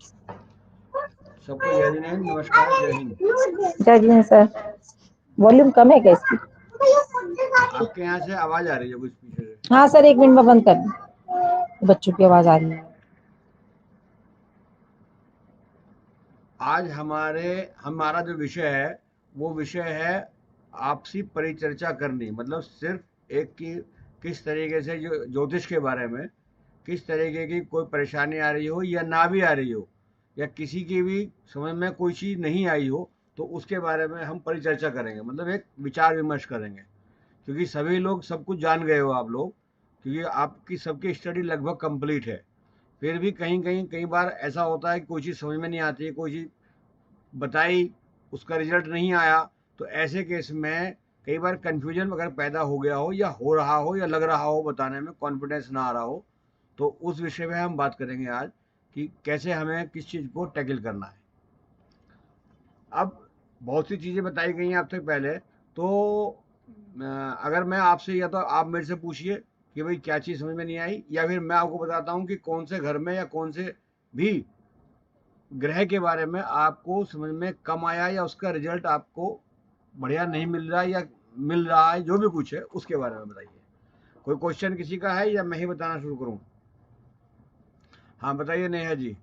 सबको जय हिंद, नमस्कार, जय हिंद। जय हिंद सर। वॉल्यूम कम है क्या इसकी? आपके यहाँ से आवाज आ रही है कुछ पीछे से। हाँ सर, 1 मिनट में बंद कर, बच्चों की आवाज आ रही है। आज हमारा जो विषय है वो विषय है आपसी परिचर्चा करनी, मतलब सिर्फ एक की किस तरीके से जो ज्योतिष के बारे में किस तरीके की कोई परेशानी आ रही हो या ना भी आ रही हो, या किसी की भी समझ में कोई चीज़ नहीं आई हो, तो उसके बारे में हम परिचर्चा करेंगे, मतलब एक विचार विमर्श करेंगे। क्योंकि सभी लोग सब कुछ जान गए हो आप लोग, क्योंकि आपकी सबकी स्टडी लगभग कंप्लीट है। फिर भी कहीं कहीं कई बार ऐसा होता है कि कोई चीज़ समझ में नहीं आती है, कोई चीज़ बताई, उसका रिजल्ट नहीं आया। तो ऐसे केस में कई बार कन्फ्यूजन अगर पैदा हो गया हो या हो रहा हो या लग रहा हो, बताने में कॉन्फिडेंस ना आ रहा हो, तो उस विषय में हम बात करेंगे आज कि कैसे हमें किस चीज़ को टैकल करना है। अब बहुत सी चीज़ें बताई गई हैं आपसे पहले, तो अगर मैं आपसे, या तो आप मेरे से पूछिए कि भाई क्या चीज़ समझ में नहीं आई, या फिर मैं आपको बताता हूँ कि कौन से घर में या कौन से भी ग्रह के बारे में आपको समझ में कम आया, या उसका रिजल्ट आपको बढ़िया नहीं मिल रहा है या मिल रहा है, जो भी कुछ है उसके बारे में बताइए। कोई क्वेश्चन किसी का है या मैं ही बताना शुरू करूँ? हाँ बताइए नेहा जी।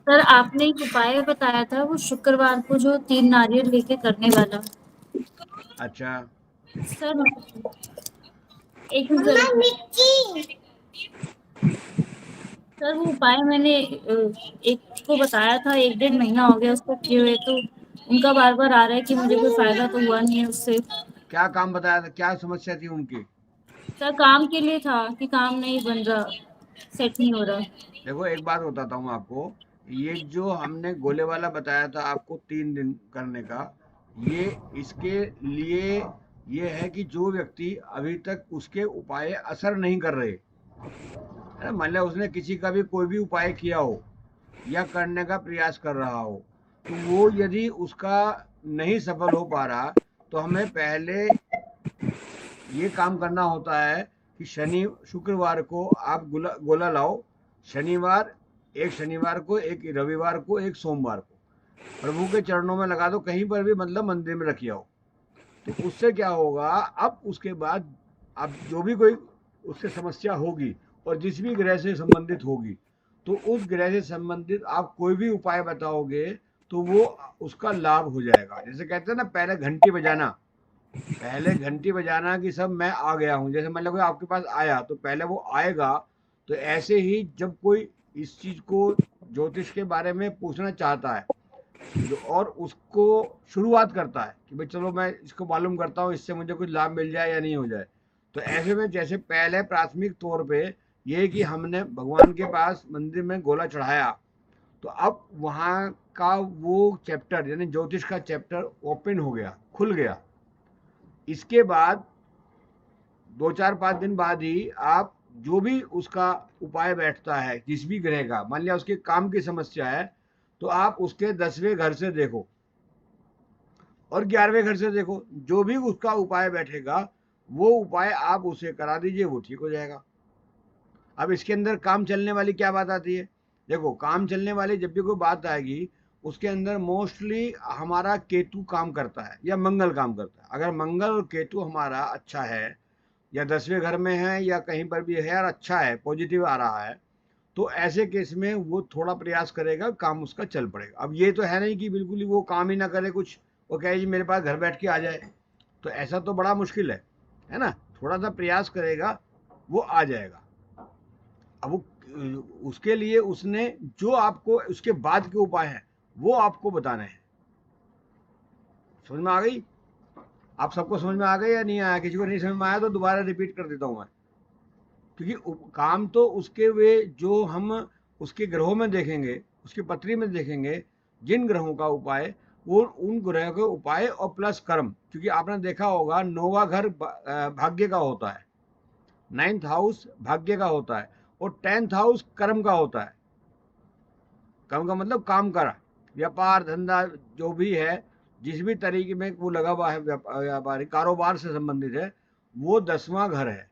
सर, आपने एक उपाय बताया था वो शुक्रवार को जो 3 नारियल लेके करने वाला। अच्छा। सर, एक मिनट सर, वो उपाय मैंने एक को बताया था, 1 डेढ़ महीना हो गया उसको किए हुए, तो उनका बार बार आ रहा है कि मुझे कोई फायदा तो हुआ नहीं है उससे। क्या काम बताया था, क्या समस्या थी उनकी? सर, काम के लिए था कि काम नहीं बन रहा, सेट नहीं हो रहा। देखो एक बात बताता हूँ आपको, ये जो हमने गोले वाला बताया था आपको 3 दिन करने का, ये इसके लिए ये है कि जो व्यक्ति अभी तक उसके उपाय असर नहीं कर रहे, है ना, मान लिया उसने किसी का भी कोई भी उपाय किया हो या करने का प्रयास कर रहा हो, तो वो यदि उसका नहीं सफल हो पा रहा, तो हमें पहले ये काम करना होता है कि शनि शुक्रवार को आप गोला गोला लाओ। शनिवार, एक शनिवार को, एक रविवार को, एक सोमवार को प्रभु के चरणों में लगा दो, कहीं पर भी, मतलब मंदिर में रखिए आओ। तो उससे क्या होगा, अब उसके बाद अब जो भी कोई उससे समस्या होगी और जिस भी ग्रह से संबंधित होगी, तो उस ग्रह से संबंधित आप कोई भी उपाय बताओगे तो वो उसका लाभ हो जाएगा। जैसे कहते हैं ना, पहले घंटी बजाना कि सब मैं आ गया हूँ, जैसे मान लो कोई आपके पास आया तो पहले वो आएगा। तो ऐसे ही जब कोई इस चीज को, ज्योतिष के बारे में पूछना चाहता है, जो और उसको शुरुआत करता है कि भाई चलो मैं इसको मालूम करता हूँ, इससे मुझे कुछ लाभ मिल जाए या नहीं हो जाए, तो ऐसे में जैसे पहले प्राथमिक तौर पे ये कि हमने भगवान के पास मंदिर में गोला चढ़ाया, तो अब वहाँ का वो चैप्टर, यानी ज्योतिष का चैप्टर ओपन हो गया, खुल गया। इसके बाद 2 4 5 दिन बाद ही आप जो भी उसका उपाय बैठता है, जिस भी ग्रह का, मान लिया उसके काम की समस्या है, तो आप उसके 10वें घर से देखो और 11वें घर से देखो, जो भी उसका उपाय बैठेगा वो उपाय आप उसे करा दीजिए, वो ठीक हो जाएगा। अब इसके अंदर काम चलने वाली क्या बात आती है? देखो, काम चलने वाली जब भी कोई बात आएगी, उसके अंदर मोस्टली हमारा केतु काम करता है या मंगल काम करता है। अगर मंगल और केतु हमारा अच्छा है, या 10वें घर में है, या कहीं पर भी है यार, अच्छा है, पॉजिटिव आ रहा है, तो ऐसे केस में वो थोड़ा प्रयास करेगा, काम उसका चल पड़ेगा। अब ये तो है नहीं कि बिल्कुल ही वो काम ही ना करे कुछ, वो कहे जी मेरे पास घर बैठ के आ जाए, तो ऐसा तो बड़ा मुश्किल है ना। थोड़ा सा प्रयास करेगा, वो आ जाएगा। अब वो उसके लिए उसने जो आपको उसके बाद के उपाय हैं वो आपको बताने हैं। समझ में आ गई? आप सबको समझ में आ गई या नहीं आया? किसी को नहीं समझ में आया तो दोबारा रिपीट कर देता हूँ मैं। क्योंकि काम तो उसके वे जो हम उसके ग्रहों में देखेंगे, उसकी पत्री में देखेंगे, जिन ग्रहों का उपाय, वो उन ग्रहों के उपाय और प्लस कर्म। क्योंकि आपने देखा होगा, 9वां घर भाग्य का होता है, 9th हाउस भाग्य का होता है, और 10th हाउस कर्म का होता है। कर्म का मतलब काम करा, व्यापार धंधा जो भी है, जिस भी तरीके में वो लगा हुआ है, व्यापारी कारोबार से संबंधित है, वो 10वां घर है।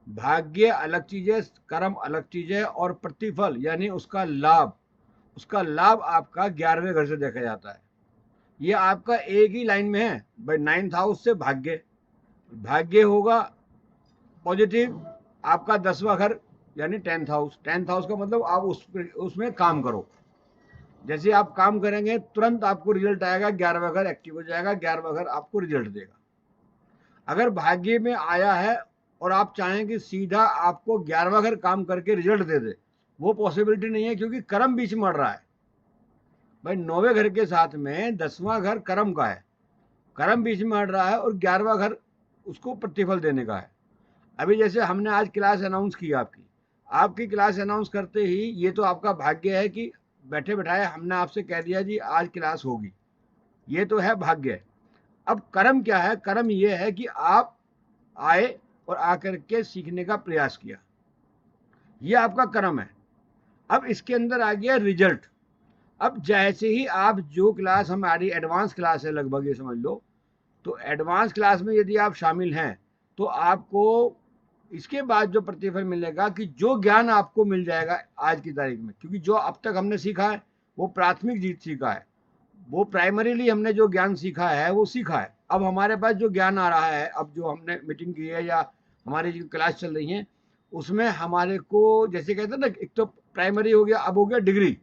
भाग्य अलग चीज है, कर्म अलग चीज है, और प्रतिफल यानी उसका लाभ आपका 11वें घर से देखा जाता है। ये आपका एक ही लाइन में है भाई, 9th हाउस से भाग्य होगा पॉजिटिव, आपका 10वां घर यानी 10th हाउस का मतलब आप उसमें काम करो। जैसे आप काम करेंगे तुरंत आपको रिजल्ट आएगा, 11वां घर एक्टिव हो जाएगा, 11वां घर आपको रिजल्ट देगा। अगर भाग्य में आया है और आप चाहें कि सीधा आपको 11वां घर काम करके रिजल्ट दे दे, वो पॉसिबिलिटी नहीं है, क्योंकि कर्म बीच में मर रहा है भाई। 9वें घर के साथ में 10वां घर कर्म का है, कर्म बीच में मर रहा है, और 11वां घर उसको प्रतिफल देने का है। अभी जैसे हमने आज क्लास अनाउंस की आपकी क्लास अनाउंस करते ही ये तो आपका भाग्य है कि बैठे बैठाए हमने आपसे कह दिया जी आज क्लास होगी, ये तो है भाग्य। अब कर्म क्या है? कर्म ये है कि आप आए और आकर के सीखने का प्रयास किया, ये आपका कर्म है। अब इसके अंदर आ गया रिजल्ट। अब जैसे ही आप जो क्लास हमारी एडवांस क्लास है लगभग ये समझ लो, तो एडवांस क्लास में यदि आप शामिल हैं तो आपको इसके बाद जो प्रतिफल मिलेगा कि जो ज्ञान आपको मिल जाएगा आज की तारीख में, क्योंकि जो अब तक हमने सीखा है वो प्राथमिक जीत सीखा है, वो प्राइमरीली हमने जो ज्ञान सीखा है वो सीखा है। अब हमारे पास जो ज्ञान आ रहा है, अब जो हमने मीटिंग की है या हमारी जो क्लास चल रही है, उसमें हमारे को जैसे कहते हैं ना, एक तो प्राइमरी हो गया, अब हो गया डिग्री।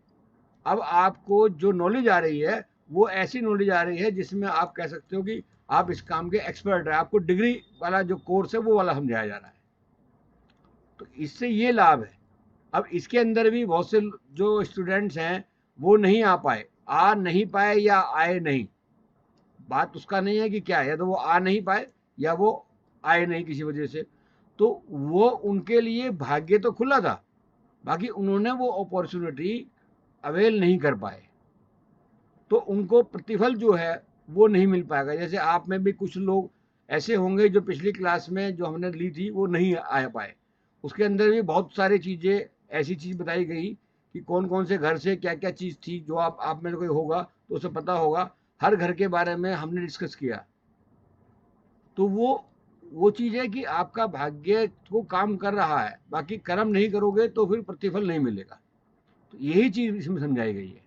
अब आपको जो नॉलेज आ रही है वो ऐसी नॉलेज आ रही है जिसमें आप कह सकते हो कि आप इस काम के एक्सपर्ट हैं, आपको डिग्री वाला जो कोर्स है वो वाला समझाया जा रहा है। तो इससे ये लाभ है। अब इसके अंदर भी बहुत से जो स्टूडेंट्स हैं वो नहीं नहीं पाए या आए नहीं, बात उसका नहीं है कि क्या है, या तो वो आ नहीं पाए या वो आए नहीं किसी वजह से, तो वो उनके लिए भाग्य तो खुला था, बाकी उन्होंने वो अपॉर्चुनिटी अवेल नहीं कर पाए, तो उनको प्रतिफल जो है वो नहीं मिल पाएगा। जैसे आप में भी कुछ लोग ऐसे होंगे जो पिछली क्लास में जो हमने ली थी वो नहीं आ पाए, उसके अंदर भी बहुत सारी चीज़ें ऐसी चीज़ बताई गई कि कौन कौन से घर से क्या क्या चीज़ थी, जो आप में कोई होगा तो उसे पता होगा, हर घर के बारे में हमने डिस्कस किया। तो वो चीज़ है कि आपका भाग्य को काम कर रहा है, बाकी कर्म नहीं करोगे तो फिर प्रतिफल नहीं मिलेगा। तो यही चीज़ इसमें समझाई गई है।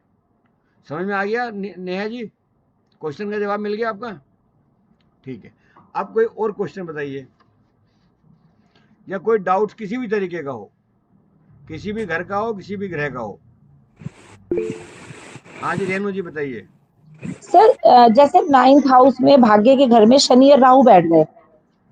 समझ में आ गया नेहा जी? क्वेश्चन का जवाब मिल गया आपका? ठीक है, अब कोई और क्वेश्चन बताइए, या कोई डाउट किसी भी तरीके का हो, किसी भी घर का हो, किसी भी ग्रह का हो। हाँ जी रेणु जी बताइए। सर जैसे 9th हाउस में भाग्य के घर में शनि और राहु बैठ गए,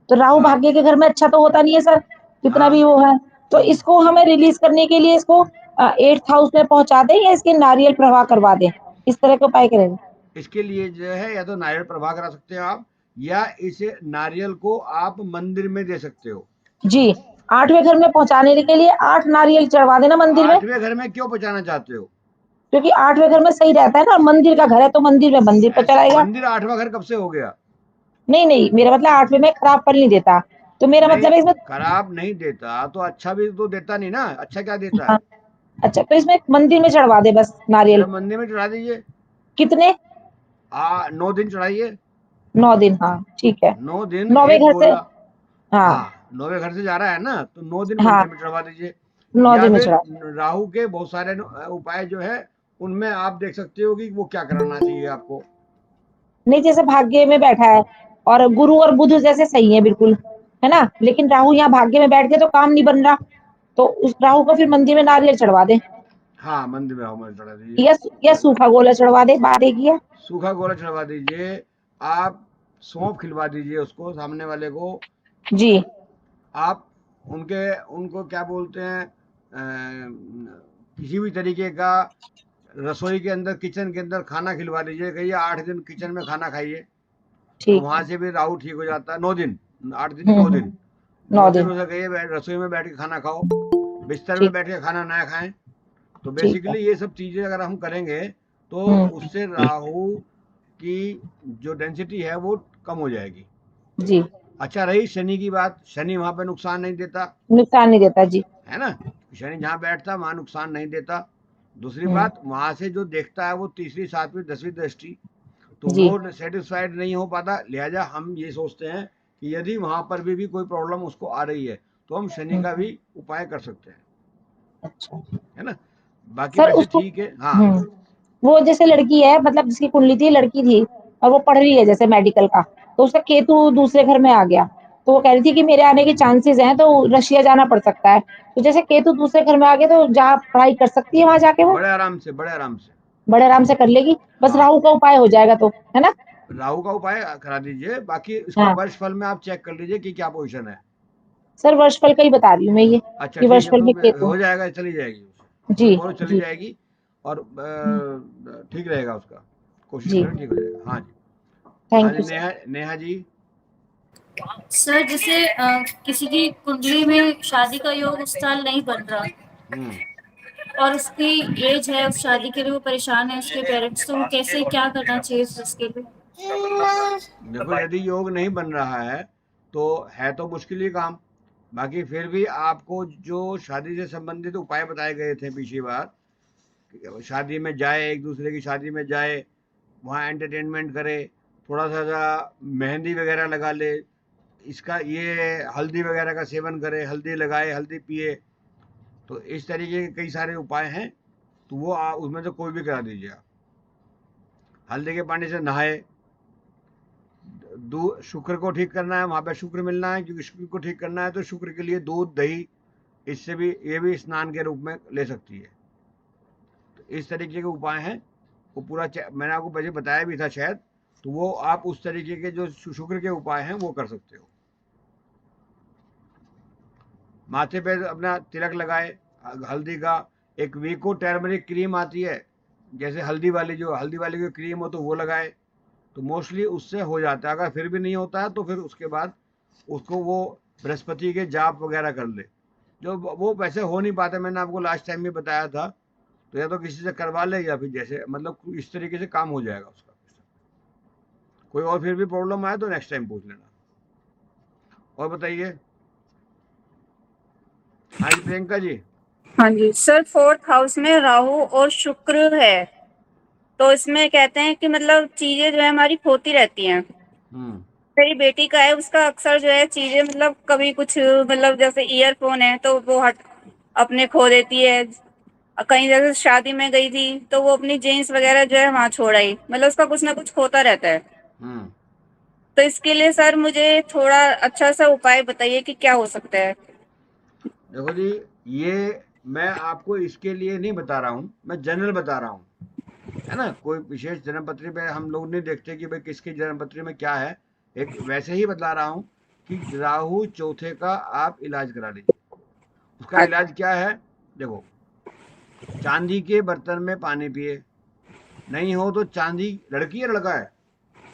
तो राहु हाँ भाग्य के घर में अच्छा तो होता नहीं है सर, कितना भी हाँ। वो है। तो इसको हमें रिलीज करने के लिए इसको 8th हाउस में पहुंचा दें या इसके नारियल प्रवाह करवा दें, इस तरह का उपाय करें? इसके लिए जो है या तो नारियल प्रवाह करा सकते हो आप, या इसे नारियल को आप मंदिर में दे सकते हो। जी, 8वें घर में पहुंचाने के लिए 8 नारियल चढ़वा देना मंदिर में, 8वें घर में क्यों पहुंचाना चाहते हो? क्योंकि 8वें घर में सही रहता है ना, मंदिर का घर है तो मंदिर में मंदिर पर चढ़ाएगा। मंदिर 8वां घर कब से हो गया? नहीं नहीं, मेरा मतलब 8वें में खराब फल नहीं देता, तो मेरा नहीं, मतलब है इसमें। खराब नहीं देता तो अच्छा भी तो देता नहीं ना, अच्छा क्या देता हाँ, है? अच्छा तो इसमें मंदिर में चढ़वा दे बस नारियल। जब मंदिर में चढ़ा दीजिए, कितने? 9 दिन चढ़ाइए। 9 दिन, हाँ ठीक है। 9 दिन 9वें एक घर से, गोला। हाँ हाँ, 9वें घर से जा रहा है ना, तो 9 दिन हाँ, मंदिर में चढ़वा दीजिए। 9 या दिन में फिर चढ़ा। राहु के बहुत सारे उपाय जो है उनमें आप देख सकते हो कि वो क्या कराना चाहिए आपको। नहीं, जैसे भाग्य में बैठा है और गुरु और बुध जैसे सही है बिल्कुल, है ना, लेकिन राहु यहाँ भाग्य में बैठ के तो काम नहीं बन रहा, तो उस राहु को फिर मंदिर में नारियल चढ़वा दे, हाँ, मंदिर में राहु मंदिर चढ़ा दीजिए। या सूखा गोला चढ़वा दे, बात एक ही है। सूखा गोला चढ़वा दीजिए। आप सौंफ खिलवा दीजिए उसको, सामने वाले को। जी आप उनको क्या बोलते हैं, किसी भी तरीके का रसोई के अंदर, किचन के अंदर खाना खिलवा दीजिए, कहिए 8 दिन किचन में खाना खाइए, तो ठीक वहां है। से भी राहु ठीक हो जाता है। 9 दिन, 8 दिन नहीं, 9 दिन। 9 9 दिन दिन, उसे कहिए रसोई में बैठ के खाना खाओ, बिस्तर में ठीक, बैठ के खाना ना खाएं। तो ठीक है। बेसिकली ये सब चीजें अगर हम करेंगे तो हम्म, उससे राहु की जो डेंसिटी है वो कम हो जाएगी। जी, अच्छा, रही शनि की बात, शनि वहां पे नुकसान नहीं देता, नुकसान नहीं देता जी। है ना, शनि जहाँ बैठता वहां नुकसान नहीं देता। दूसरी हम्म, बात, वहां से जो देखता है वो तीसरी, सातवीं, 10वीं दृष्टि, तो जी, वो सेटिस्फाइड नहीं हो पाता। लिहाजा हम ये सोचते हैं कि यदि वहां पर भी कोई प्रॉब्लम उसको आ रही है तो हम शनि का भी उपाय कर सकते हैं, अच्छा है ना। बाकी सर वैसे उसको ठीक है। हाँ वो जैसे लड़की है, मतलब जिसकी कुंडली थी, लड़की थी और वो पढ़ रही है जैसे मेडिकल का, तो उसका केतु दूसरे घर में आ गया, तो वो कह रही थी कि मेरे आने के चांसेस हैं, तो रशिया जाना पड़ सकता है। तो जैसे केतु दूसरे घर में आ गया, तो जा पढ़ाई कर सकती है वहां जाके, वो बड़े आराम से, बड़े आराम से। बड़े आराम से कर लेगी, बस हाँ, राहु का उपाय हो जाएगा तो, है ना। राहु का उपाय करा दीजिए, बाकी इसका हाँ वर्ष फल में आप चेक कर लीजिए कि क्या पोजीशन है। सर वर्षफल का ही बता रही हूँ मैं ये, अच्छा कि ठीक है, वर्षफल तो में केतु। हो जाएगा, चली जाएगी उसे, जी बोलो चली जी जाएगी। और ठीक रहेगा उसका, कोशिश जी, करें ठीक हो जाएगा। हाँ जी। हाँ थैंक जी, you sir. Neha, Neha ji. Sir जैसे किसी की कुंडली में शादी का योग उस साल नहीं बन रहा हम्म और उसकी एज है, उस शादी के लिए वो परेशान है, उसके पेरेंट्स, तो वो कैसे क्या करना चाहिए उसके लिए? देखो, यदि योग नहीं बन रहा है तो है तो मुश्किल ही काम। बाकी फिर भी आपको जो शादी से संबंधित उपाय बताए गए थे पिछली बार, शादी में जाए, एक दूसरे की शादी में जाए, वहाँ एंटरटेनमेंट करे, थोड़ा सा मेहंदी वगैरह लगा ले, इसका ये हल्दी वगैरह का सेवन करे, हल्दी लगाए, हल्दी पिए, तो इस तरीके के कई सारे उपाय हैं। तो वो उसमें से कोई भी करा दीजिए आप। हल्दी के पानी से नहाए, शुक्र को ठीक करना है, वहाँ पे शुक्र मिलना है, क्योंकि शुक्र को ठीक करना है तो शुक्र के लिए दूध दही, इससे भी ये भी स्नान के रूप में ले सकती है। तो इस तरीके के उपाय हैं। वो पूरा मैंने आपको पहले बताया भी था शायद, तो वो आप उस तरीके के जो शुक्र के उपाय हैं वो कर सकते हो। माथे पे अपना तिलक लगाए, हल्दी का, एक वीको टर्मरिक क्रीम आती है, जैसे हल्दी वाली, जो हल्दी वाली की क्रीम हो तो वो लगाए, तो मोस्टली उससे हो जाता है। अगर फिर भी नहीं होता है तो फिर उसके बाद उसको वो बृहस्पति के जाप वगैरह कर ले, जो वो वैसे हो नहीं पाते, मैंने आपको लास्ट टाइम भी बताया था। तो या तो किसी से करवा ले, या फिर जैसे मतलब इस तरीके से काम हो जाएगा उसका। कोई और फिर भी प्रॉब्लम आए तो नेक्स्ट टाइम पूछ लेना। और बताइए। हाँ जी, प्रियंका जी। हाँ जी सर, 4th हाउस में राहु और शुक्र है, तो इसमें कहते हैं कि मतलब चीजें जो है हमारी खोती रहती हैं। हम्म मेरी बेटी का है, उसका अक्सर जो है चीजें मतलब कभी कुछ मतलब जैसे ईयरफोन है तो वो हट अपने खो देती है। कहीं जैसे शादी में गई थी तो वो अपनी जीन्स वगैरह जो है वहां छोड़ आई, मतलब उसका कुछ ना कुछ खोता रहता है। हम्म तो इसके लिए सर मुझे थोड़ा अच्छा सा उपाय बताइए कि क्या हो सकता है। देखो जी, ये मैं आपको इसके लिए नहीं बता रहा हूँ, मैं जनरल बता रहा हूँ, है ना। कोई विशेष जन्मपत्री पे हम लोग नहीं देखते कि भाई किसकी जन्मपत्री में क्या है। एक वैसे ही बता रहा हूँ कि राहु चौथे का आप इलाज करा लीजिए। उसका अच्छा, इलाज क्या है? देखो, चांदी के बर्तन में पानी पिए, नहीं हो तो चांदी, लड़की है लड़का है?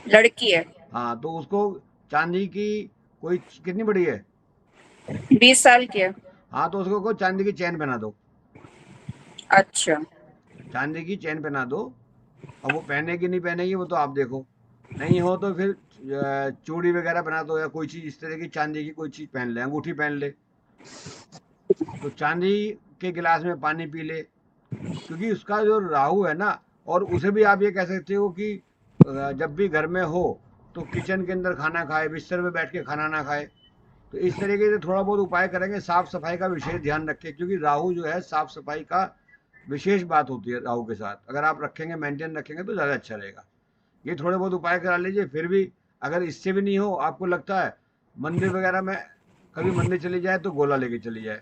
लड़की है। हाँ, तो उसको चांदी की, कोई कितनी बड़ी है? 20 साल की है। हाँ, तो उसको को चांदी की चैन पहना दो, अच्छा। चांदी की चैन पहना दो। अब वो पहनेगी नहीं पहनेगी वो तो आप देखो, नहीं हो तो फिर चूड़ी वगैरह बना दो, या कोई चीज़ इस तरह की चांदी की कोई चीज़ पहन ले, अंगूठी पहन ले। तो चांदी के गिलास में पानी पी ले, क्योंकि उसका जो राहु है ना। और उसे भी आप ये कह सकते हो कि जब भी घर में हो तो किचन के अंदर खाना खाए, बिस्तर में बैठ के खाना ना खाए। तो इस तरीके से थोड़ा बहुत उपाय करेंगे, साफ सफाई का विशेष ध्यान रखें, क्योंकि राहु जो है साफ सफाई का विशेष बात होती है राहु के साथ। अगर आप रखेंगे, मेंटेन रखेंगे तो ज़्यादा अच्छा रहेगा। ये थोड़े बहुत उपाय करा लीजिए। फिर भी अगर इससे भी नहीं हो, आपको लगता है, मंदिर वगैरह में कभी मंदिर चली जाए तो गोला लेके चली जाए,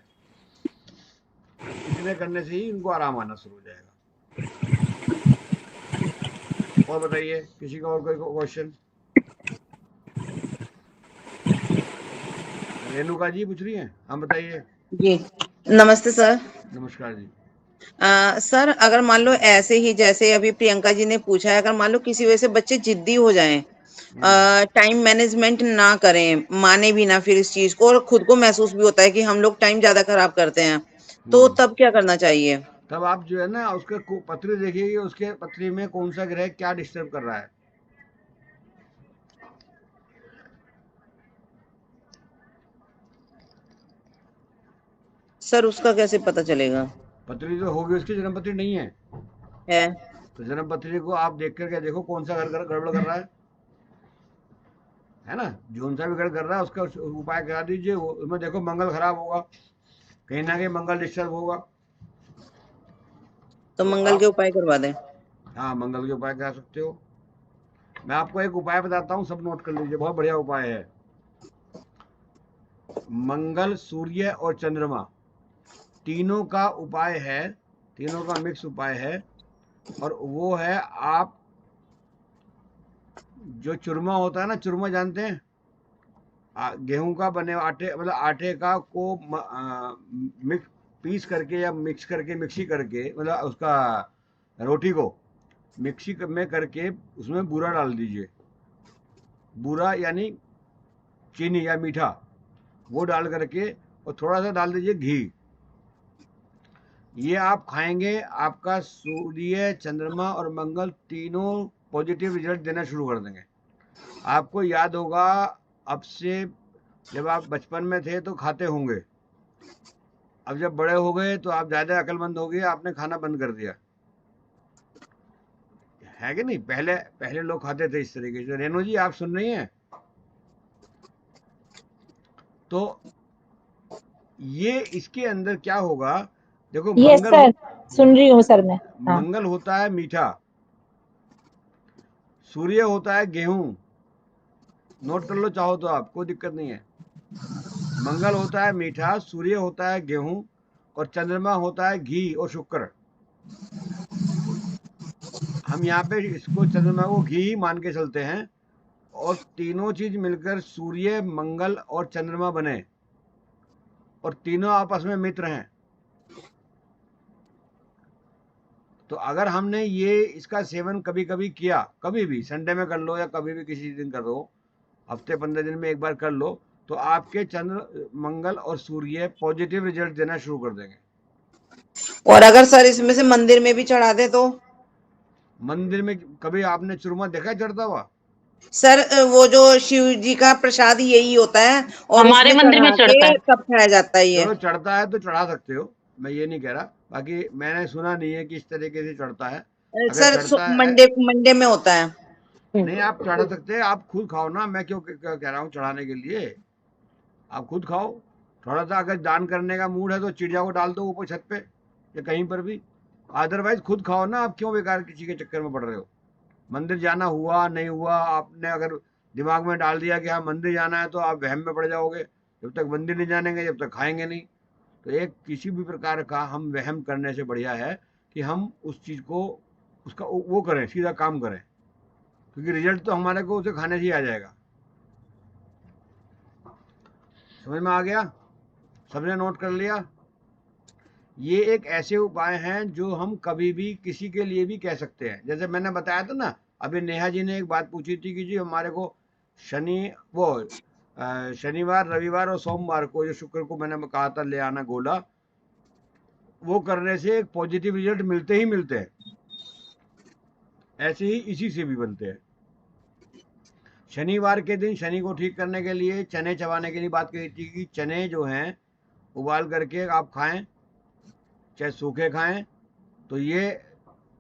इतने करने से ही इनको आराम आना शुरू हो जाएगा। और बताइए, किसी का और कोई क्वेश्चन? रेणुका जी पूछ रही हैं, हम बताइए। जी नमस्ते सर। नमस्कार जी। सर अगर मान लो ऐसे ही जैसे अभी प्रियंका जी ने पूछा है, अगर मान लो किसी वजह से बच्चे जिद्दी हो जाएं, हम्म टाइम मैनेजमेंट ना करें, माने भी ना फिर इस चीज को, और खुद को महसूस भी होता है कि हम लोग टाइम ज्यादा खराब करते हैं, तो हम्म तब क्या करना चाहिए? तब आप जो है ना उसके पत्री देखिए, उसके पत्री में कौन सा ग्रह क्या डिस्टर्ब कर रहा है। सर उसका कैसे पता चलेगा? पत्री तो होगी, उसकी जन्म पत्री नहीं है, है। तो जन्म पत्री को आप देख करके देखो कौन सा घर गड़बड़ कर रहा है ना, जो सा भी ग्रह कर रहा है उसका उपाय करा दीजिए। उसमें देखो मंगल खराब होगा, कहीं ना कहीं मंगल डिस्टर्ब होगा, तो तो मंगल के आप उपाय करवा दें। हाँ मंगल के उपाय करा सकते हो। मैं आपको एक उपाय बताता हूँ, सब नोट कर लीजिए, बहुत बढ़िया उपाय है। मंगल, सूर्य और चंद्रमा तीनों का उपाय है, तीनों का मिक्स उपाय है। और वो है, आप जो चूरमा होता है ना, चूरमा जानते हैं, गेहूं का बने आटे, मतलब आटे का को मिक्स पीस करके या मिक्स करके, मिक्सी करके, मतलब उसका रोटी को मिक्सी में करके उसमें बूरा डाल दीजिए। बूरा यानी चीनी या मीठा, वो डाल करके, और थोड़ा सा डाल दीजिए घी। ये आप खाएंगे, आपका सूर्य, चंद्रमा और मंगल तीनों पॉजिटिव रिजल्ट देना शुरू कर देंगे। आपको याद होगा, अब से जब आप बचपन में थे तो खाते होंगे, अब जब बड़े हो गए तो आप ज़्यादा अक्लमंद हो गए, आपने खाना बंद कर दिया है कि नहीं। पहले पहले लोग खाते थे इस तरीके से। रेणु जी आप सुन रही हैं? तो ये इसके अंदर क्या होगा, देखो यस सर, सुन रही हूँ सर मैं। हाँ। मंगल होता है मीठा, सूर्य होता है गेहूं, नोट कर लो चाहो तो आप, कोई दिक्कत नहीं है। मंगल होता है मीठा, सूर्य होता है गेहूं, और चंद्रमा होता है घी और शुक्र। हम यहाँ पे इसको, चंद्रमा को घी ही मान के चलते हैं। और तीनों चीज मिलकर सूर्य, मंगल और चंद्रमा बने, और तीनों आपस में मित्र हैं। तो अगर हमने ये इसका सेवन कभी कभी किया, कभी भी संडे में कर लो या कभी भी किसी दिन कर लो, हफ्ते 15 दिन में एक बार कर लो, तो आपके चंद्र, मंगल और सूर्य पॉजिटिव रिजल्ट देना शुरू कर देंगे। और अगर सर इसमें से मंदिर में भी चढ़ा दे तो? मंदिर में कभी आपने चूरमा देखा है चढ़ता हुआ? सर वो जो शिव जी का प्रसाद यही होता है, और हमारे उसमें मंदिर में चढ़ा चढ़ता के है। तब खाया जाता है ये। चलो चढ़ता है तो चढ़ा सकते हो, मैं ये नहीं कह रहा, बाकी मैंने सुना नहीं है कि इस तरीके से चढ़ता है। अगर सर चढ़ता है, मंडे मंडे में होता है। नहीं आप चढ़ा सकते हैं, आप खुद खाओ ना, मैं क्यों कह रहा हूँ चढ़ाने के लिए। आप खुद खाओ, थोड़ा सा अगर दान करने का मूड है तो चिड़िया को डाल दो ऊपर छत पे या कहीं पर भी, अदरवाइज खुद खाओ ना। आप क्यों बेकार किसी के चक्कर में पड़ रहे हो? मंदिर जाना हुआ नहीं हुआ, आपने अगर दिमाग में डाल दिया कि हाँ मंदिर जाना है, तो आप वहम में पड़ जाओगे। जब तक मंदिर नहीं जानेंगे जब तक खाएंगे नहीं। तो एक किसी भी प्रकार का हम वहम करने से बढ़िया है कि हम उस चीज़ को, उसका वो करें, सीधा काम करें, क्योंकि रिजल्ट तो हमारे को उसे खाने से ही आ जाएगा। समझ में आ गया? सबने नोट कर लिया? ये एक ऐसे उपाय हैं जो हम कभी भी किसी के लिए भी कह सकते हैं। जैसे मैंने बताया था ना, अभी नेहा जी ने एक बात पूछी थी कि जी हमारे को शनिवार, रविवार और सोमवार को, जो शुक्र को मैंने कहा था ले आना गोला, वो करने से एक पॉजिटिव रिजल्ट मिलते ही मिलते हैं। ऐसे ही इसी से भी बनते हैं। शनिवार के दिन शनि को ठीक करने के लिए चने चबाने के लिए बात कही थी कि चने जो हैं उबाल करके आप खाएं, चाहे सूखे खाएं। तो ये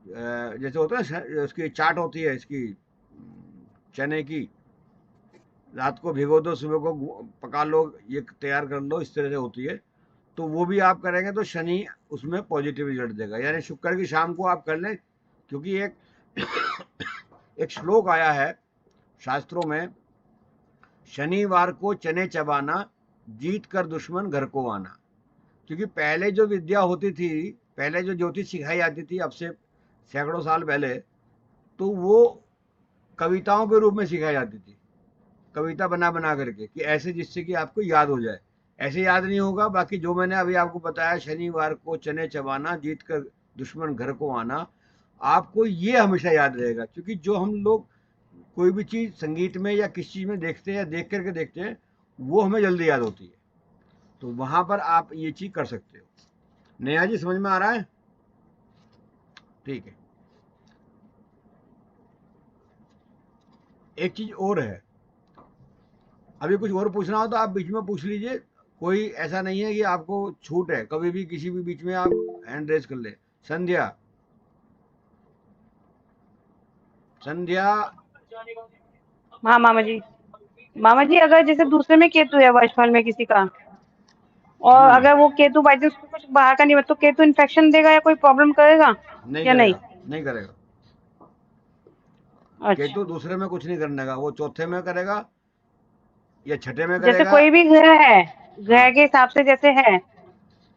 जैसे होता है ना, उसकी चाट होती है इसकी, चने की, रात को भिगो दो, सुबह को पका लो, ये तैयार कर लो, इस तरह से होती है। तो वो भी आप करेंगे तो शनि उसमें पॉजिटिव रिजल्ट देगा। यानी शुक्र की शाम को आप कर लें, क्योंकि एक एक श्लोक आया है शास्त्रों में, शनिवार को चने चबाना, जीत कर दुश्मन घर को आना। क्योंकि पहले जो विद्या होती थी, पहले जो ज्योतिष सिखाई जाती थी, अब से सैकड़ों साल पहले, तो वो कविताओं के रूप में सिखाई जाती थी, कविता बना बना करके, कि ऐसे जिससे कि आपको याद हो जाए। ऐसे याद नहीं होगा। बाकी जो मैंने अभी आपको बताया, शनिवार को चने चबाना, जीत कर दुश्मन घर को आना, आपको ये हमेशा याद रहेगा। क्योंकि जो हम लोग कोई भी चीज़ संगीत में या किसी चीज़ में देखते हैं या देख करके देखते हैं, वो हमें जल्दी याद होती है। तो वहाँ पर आप ये चीज़ कर सकते हो। नेहा जी समझ में आ रहा है? ठीक है। एक चीज़ और है, अभी कुछ और पूछना हो तो आप बीच में पूछ लीजिए, कोई ऐसा नहीं है कि आपको छूट है, कभी भी किसी भी बीच में आप हैंड रेज कर ले। संध्या, संध्या, हाँ मामा जी। मामा जी अगर जैसे दूसरे में केतु है वर्षफल में किसी का, और अगर वो केतु बाई चांस कुछ बाहर का नहीं हो तो केतु इन्फेक्शन देगा या कोई प्रॉब्लम करेगा नहीं या नहीं? करेगा, नहीं करेगा। अच्छा, केतु दूसरे में कुछ नहीं करने का, वो चौथे में करेगा या छठे में जैसे करेगा। कोई भी ग्रह है, ग्रह हाँ के हिसाब से जैसे है,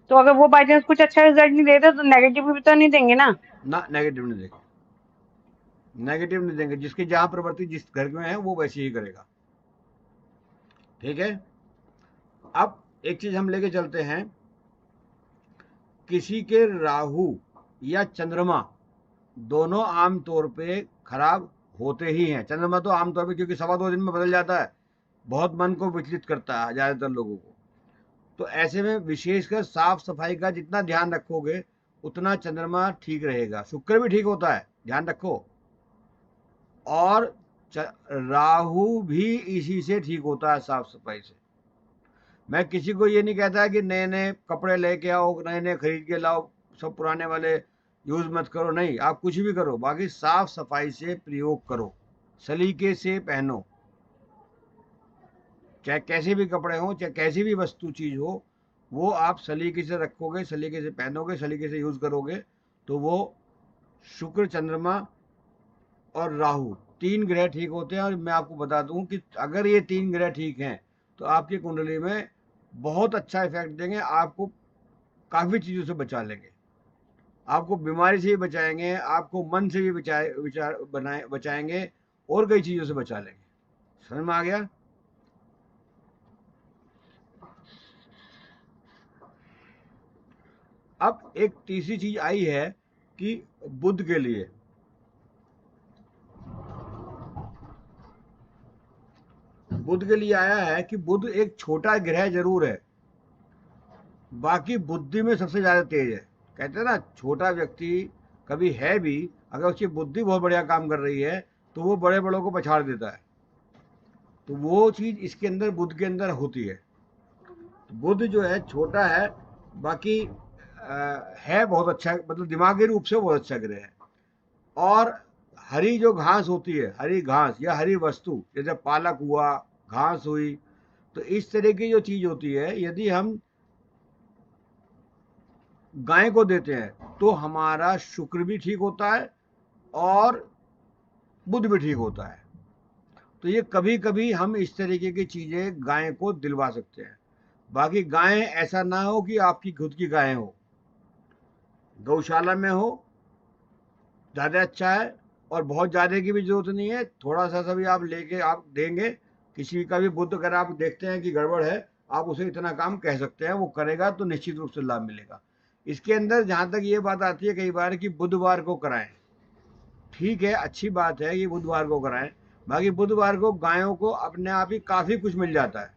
तो अगर वो बाई चांस कुछ अच्छा रिजल्ट नहीं देते तो नेगेटिव भी तो नहीं देंगे ना? ना, नेगेटिव नहीं देंगे, नेगेटिव नहीं देंगे। जिसकी जहां प्रवृत्ति जिस घर में है वो वैसे ही करेगा। ठीक है। अब एक चीज हम लेके चलते हैं, किसी के राहु या चंद्रमा दोनों आमतौर पे खराब होते ही हैं। चंद्रमा तो आमतौर पे, क्योंकि 2.25 दिन में बदल जाता है, बहुत मन को विचलित करता है ज्यादातर लोगों को। तो ऐसे में विशेषकर साफ सफाई का जितना ध्यान रखोगे उतना चंद्रमा ठीक रहेगा। शुक्र भी ठीक होता है, ध्यान रखो। और राहु भी इसी से ठीक होता है, साफ सफाई से। मैं किसी को ये नहीं कहता कि नए नए कपड़े लेके आओ, नए नए खरीद के लाओ, सब पुराने वाले यूज मत करो। नहीं, आप कुछ भी करो, बाकी साफ सफाई से प्रयोग करो, सलीके से पहनो। चाहे कैसे भी कपड़े हो, चाहे कैसी भी वस्तु चीज हो, वो आप सलीके से रखोगे, सलीके से पहनोगे, सलीके से यूज करोगे, तो वो शुक्र, चंद्रमा और राहु 3 ग्रह ठीक होते हैं। और मैं आपको बता दूं कि अगर ये 3 ग्रह ठीक हैं तो आपकी कुंडली में बहुत अच्छा इफेक्ट देंगे, आपको काफी चीजों से बचा लेंगे। आपको बीमारी से भी बचाएंगे, आपको मन से भी बचाएंगे, और कई चीजों से बचा लेंगे। समझ में आ गया? अब एक तीसरी चीज आई है कि बुध के लिए, बुध के लिए आया है कि बुध एक छोटा ग्रह जरूर है, बाकी बुद्धि में सबसे ज्यादा तेज है। कहते हैं ना, छोटा व्यक्ति कभी है भी, अगर उसकी बुद्धि बहुत बढ़िया काम कर रही है तो वो बड़े बड़ों को पछाड़ देता है। तो वो चीज इसके अंदर, बुध के अंदर होती है। तो बुध जो है छोटा है, बाकी है बहुत अच्छा, मतलब दिमागी रूप से बहुत अच्छा ग्रह है। और हरी जो घास होती है, हरी घास या हरी वस्तु, जैसे पालक हुआ, घास हुई, तो इस तरह की जो चीज होती है, यदि हम गाय को देते हैं तो हमारा शुक्र भी ठीक होता है और बुध भी ठीक होता है। तो ये कभी कभी हम इस तरीके की चीजें गाय को दिलवा सकते हैं। बाकी गाय ऐसा ना हो कि आपकी खुद की गाय हो, गौशाला में हो, ज्यादा अच्छा है। और बहुत ज्यादा की भी जरूरत नहीं है, थोड़ा सा भी आप लेके आप देंगे। किसी का भी बुध अगर आप देखते हैं कि गड़बड़ है, आप उसे इतना काम कह सकते हैं, वो करेगा तो निश्चित रूप से लाभ मिलेगा। इसके अंदर जहां तक ये बात आती है कई बार कि बुधवार को कराएं, ठीक है, अच्छी बात है, ये बुधवार को कराएं। बाकी बुधवार को गायों को अपने आप ही काफी कुछ मिल जाता है।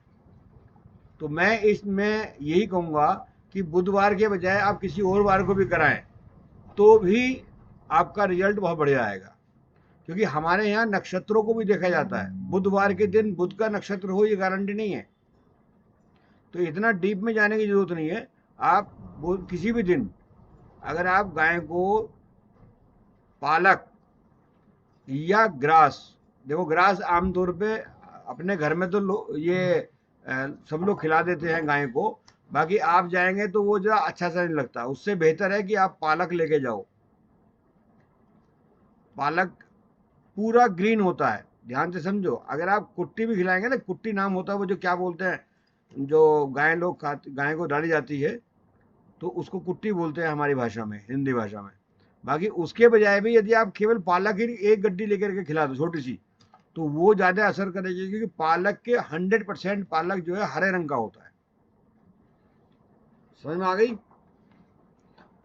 तो मैं इसमें यही कहूंगा कि बुधवार के बजाय आप किसी और वार को भी कराएं तो भी आपका रिजल्ट बहुत बढ़िया आएगा। क्योंकि हमारे यहाँ नक्षत्रों को भी देखा जाता है, बुधवार के दिन बुध का नक्षत्र हो ये गारंटी नहीं है। तो इतना डीप में जाने की जरूरत नहीं है। आप किसी भी दिन अगर आप गाय को पालक या ग्रास, देखो ग्रास आमतौर पे अपने घर में तो ये सब लोग खिला देते हैं गाय को, बाकी आप जाएंगे तो वो जरा अच्छा सा नहीं लगता। उससे बेहतर है कि आप पालक लेके जाओ। पालक पूरा ग्रीन होता है, ध्यान से समझो। अगर आप कुट्टी भी खिलाएंगे ना, कुट्टी नाम होता है वो, जो क्या बोलते हैं, जो गाय लोग खाते, गाय को डाली जाती है तो उसको कुट्टी बोलते हैं हमारी भाषा में, हिंदी भाषा में। बाकी उसके बजाय भी यदि आप केवल पालक ही एक गड्डी लेकर के खिला दो छोटी सी, तो वो ज्यादा असर करेगी। क्योंकि पालक के 100% पालक जो है हरे रंग का होता है। समझ में आ गई?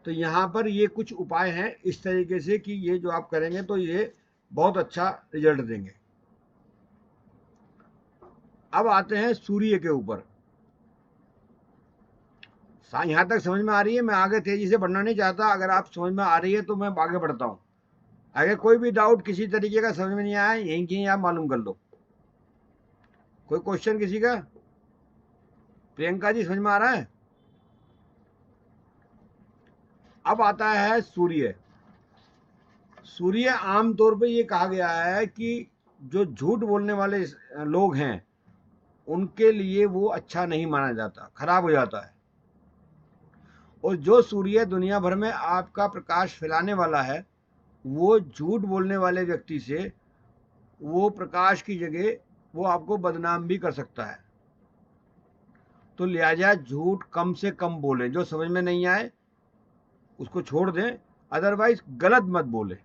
तो यहाँ पर ये कुछ उपाय हैं इस तरीके से कि ये जो आप करेंगे तो ये बहुत अच्छा रिजल्ट देंगे। अब आते हैं सूर्य के ऊपर। यहाँ तक समझ में आ रही है? मैं आगे तेजी से बढ़ना नहीं चाहता, अगर आप समझ में आ रही है तो मैं आगे बढ़ता हूँ। अगर कोई भी डाउट किसी तरीके का समझ में नहीं आया, यहीं कहीं आप मालूम कर लो। कोई क्वेश्चन किसी का? प्रियंका जी, समझ में आ रहा है? अब आता है सूर्य। सूर्य आमतौर पे ये कहा गया है कि जो झूठ बोलने वाले लोग हैं उनके लिए वो अच्छा नहीं माना जाता, खराब हो जाता है। और जो सूर्य दुनिया भर में आपका प्रकाश फैलाने वाला है, वो झूठ बोलने वाले व्यक्ति से वो प्रकाश की जगह वो आपको बदनाम भी कर सकता है। तो लिहाजा झूठ कम से कम बोलें, जो समझ में नहीं आए उसको छोड़ दें, अदरवाइज गलत मत बोले।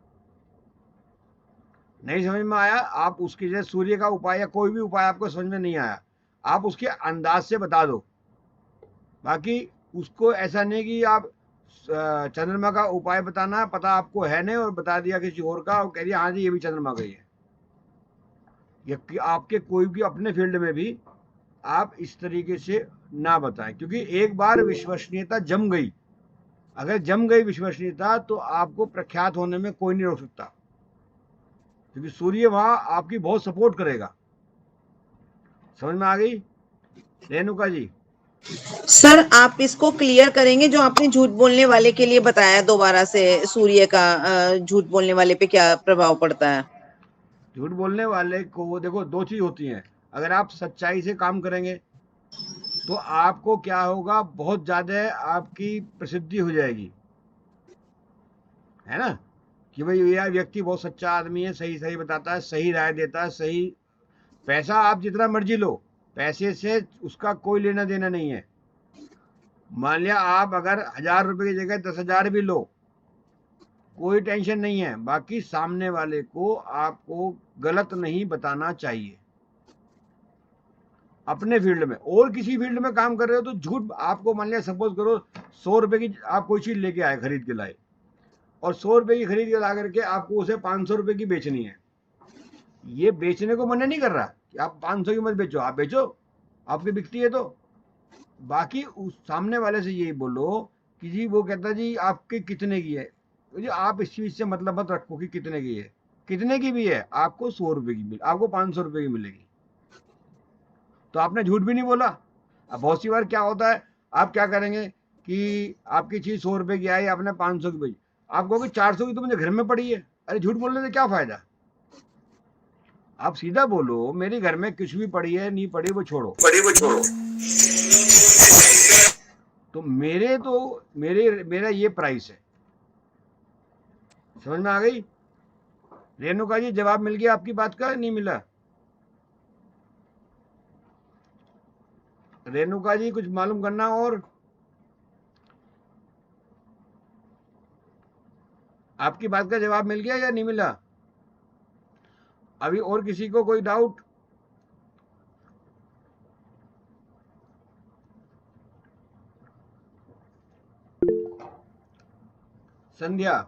नहीं समझ में आया, आप उसकी जैसे सूर्य का उपाय या कोई भी उपाय आपको समझ में नहीं आया, आप उसके अंदाज से बता दो। बाकी उसको ऐसा नहीं कि आप चंद्रमा का उपाय बताना पता आपको है नहीं और बता दिया किसी और का और कह दिया हाँ जी ये भी चंद्रमा का ही है। ये आपके कोई भी अपने फील्ड में भी आप इस तरीके से ना बताएं, क्योंकि एक बार विश्वसनीयता जम गई, अगर जम गई विश्वसनीयता तो आपको प्रख्यात होने में कोई नहीं रोक सकता, क्योंकि सूर्य वहां आपकी बहुत सपोर्ट करेगा। समझ में आ गई रेणुका जी? सर आप इसको क्लियर करेंगे जो आपने झूठ बोलने वाले के लिए बताया दोबारा से, सूर्य का झूठ बोलने वाले पे क्या प्रभाव पड़ता है? झूठ बोलने वाले को देखो, दो चीज होती हैं। अगर आप सच्चाई से काम करेंगे तो आपको क्या होगा, बहुत ज्यादा आपकी प्रसिद्धि हो जाएगी, है ना, कि भाई यह व्यक्ति बहुत सच्चा आदमी है, सही सही बताता है, सही राय देता है, सही। पैसा आप जितना मर्जी लो, पैसे से उसका कोई लेना देना नहीं है। मान लिया आप अगर 1000 रुपए की जगह 10,000 भी लो, कोई टेंशन नहीं है। बाकी सामने वाले को आपको गलत नहीं बताना चाहिए अपने फील्ड में। और किसी फील्ड में काम कर रहे हो तो झूठ, आपको मान लिया सपोज करो 100 रुपए की आप कोई चीज लेके आए, खरीद के लाए, और 100 रुपए की खरीद के ला करके आपको उसे 500 रुपए की बेचनी है। ये बेचने को मना नहीं कर रहा कि आप 500 की मत बेचो, आप बेचो, आपकी बिकती है तो। बाकी उस सामने वाले से यही बोलो कि जी, वो कहता जी आपके कितने की है, तो जी आप इस चीज से मतलब मत रखो कि कितने की है, कितने की भी है आपको 100 रुपए की आपको 500 रुपए की मिलेगी, तो आपने झूठ भी नहीं बोला। अब बहुत सी बार क्या होता है, आप क्या करेंगे कि आपकी चीज 100 रुपए की आई, आपने 500 की बेची, आप कहोगे 400 की तो मुझे घर में पड़ी है। अरे झूठ बोलने से क्या फायदा, आप सीधा बोलो मेरी घर में कुछ भी पड़ी है, नहीं पड़ी वो छोड़ो, तो मेरा ये प्राइस है। समझ में आ गई रेणुका जी? जवाब मिल गया आपकी बात का, नहीं मिला? रेणुका जी कुछ मालूम करना और? आपकी बात का जवाब मिल गया या नहीं मिला? अभी और किसी को कोई डाउट? संध्या?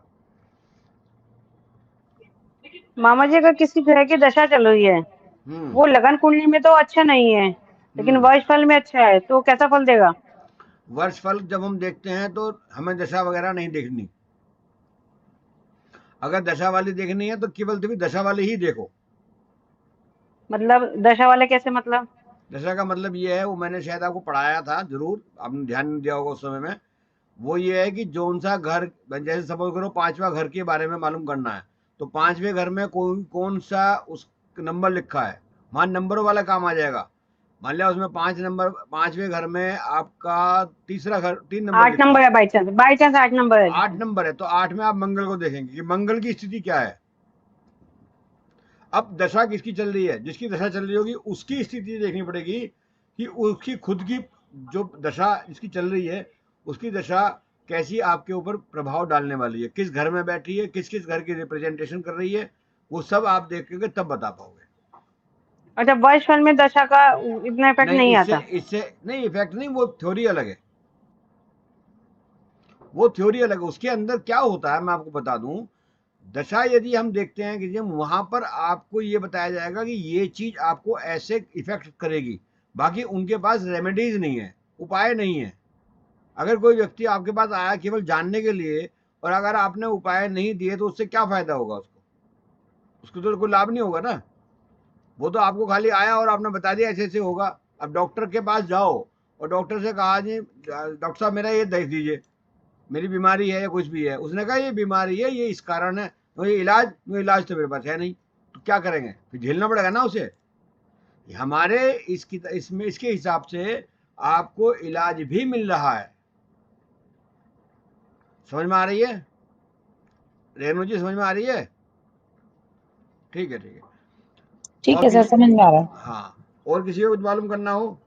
मामा जी अगर किसी ग्रह की दशा चल रही है, वो लगन कुंडली में तो अच्छा नहीं है, लेकिन वर्ष फल में अच्छा है, तो कैसा फल देगा? वर्ष फल जब हम देखते हैं तो हमें दशा वगैरह नहीं देखनी। अगर दशा वाली देखनी है तो केवल तुम्हें दशा वाली ही देखो। मतलब दशा वाले कैसे? मतलब दशा का मतलब ये है, वो मैंने शायद आपको पढ़ाया था, जरूर आपने ध्यान नहीं दिया होगा उस समय में। वो ये है कि जोन सा घर, जैसे सपोज करो 5वां घर के बारे में मालूम करना है, तो 5वें घर में कौन सा उस नंबर लिखा है, वहां नंबरों वाला काम आ जाएगा। मान लिया उसमें 5 नंबर, 5वें घर में आपका तीसरा घर, 3 नंबर 8 नंबर है, बाई चांस 8 नंबर है, 8 नंबर है, तो 8 में आप मंगल को देखेंगे कि मंगल की स्थिति क्या है। अब दशा किसकी चल रही है, जिसकी दशा चल रही होगी उसकी स्थिति देखनी पड़ेगी कि उसकी खुद की जो दशा जिसकी चल रही है, उसकी दशा कैसी आपके ऊपर प्रभाव डालने वाली है, किस घर में बैठी है, किस किस घर की रिप्रेजेंटेशन कर रही है, वो सब आप देखेंगे तब बता पाओगे। अच्छा वर्ष फल में दशा का इतना इफेक्ट नहीं आता? इससे नहीं इफेक्ट नहीं, वो थ्योरी अलग है, वो थ्योरी अलग है। उसके अंदर क्या होता है मैं आपको बता दूं, दशा यदि हम देखते हैं कि वहां पर आपको ये बताया जाएगा कि ये चीज आपको ऐसे इफेक्ट करेगी, बाकी उनके पास रेमेडीज नहीं है, उपाय नहीं है। अगर कोई व्यक्ति आपके पास आया केवल जानने के लिए, और अगर आपने उपाय नहीं दिए तो उससे क्या फायदा होगा, उसको तो कोई लाभ नहीं होगा ना। वो तो आपको खाली आया और आपने बता दिया ऐसे ऐसे होगा। अब डॉक्टर के पास जाओ और डॉक्टर से कहा जी डॉक्टर साहब मेरा ये देख दीजिए, मेरी बीमारी है या कुछ भी है, उसने कहा ये बीमारी है, ये इस कारण है, तो ये इलाज तो मेरे पास है नहीं, तो क्या करेंगे, फिर झेलना पड़ेगा ना उसे। हमारे इसमें इसके हिसाब से आपको इलाज भी मिल रहा है। समझ में आ रही है रेणु जी? समझ में आ रही है? ठीक है, ठीक है। ठीक और है सर, समझ में आ रहा है। हाँ, और किसी को कुछ मालूम करना हो?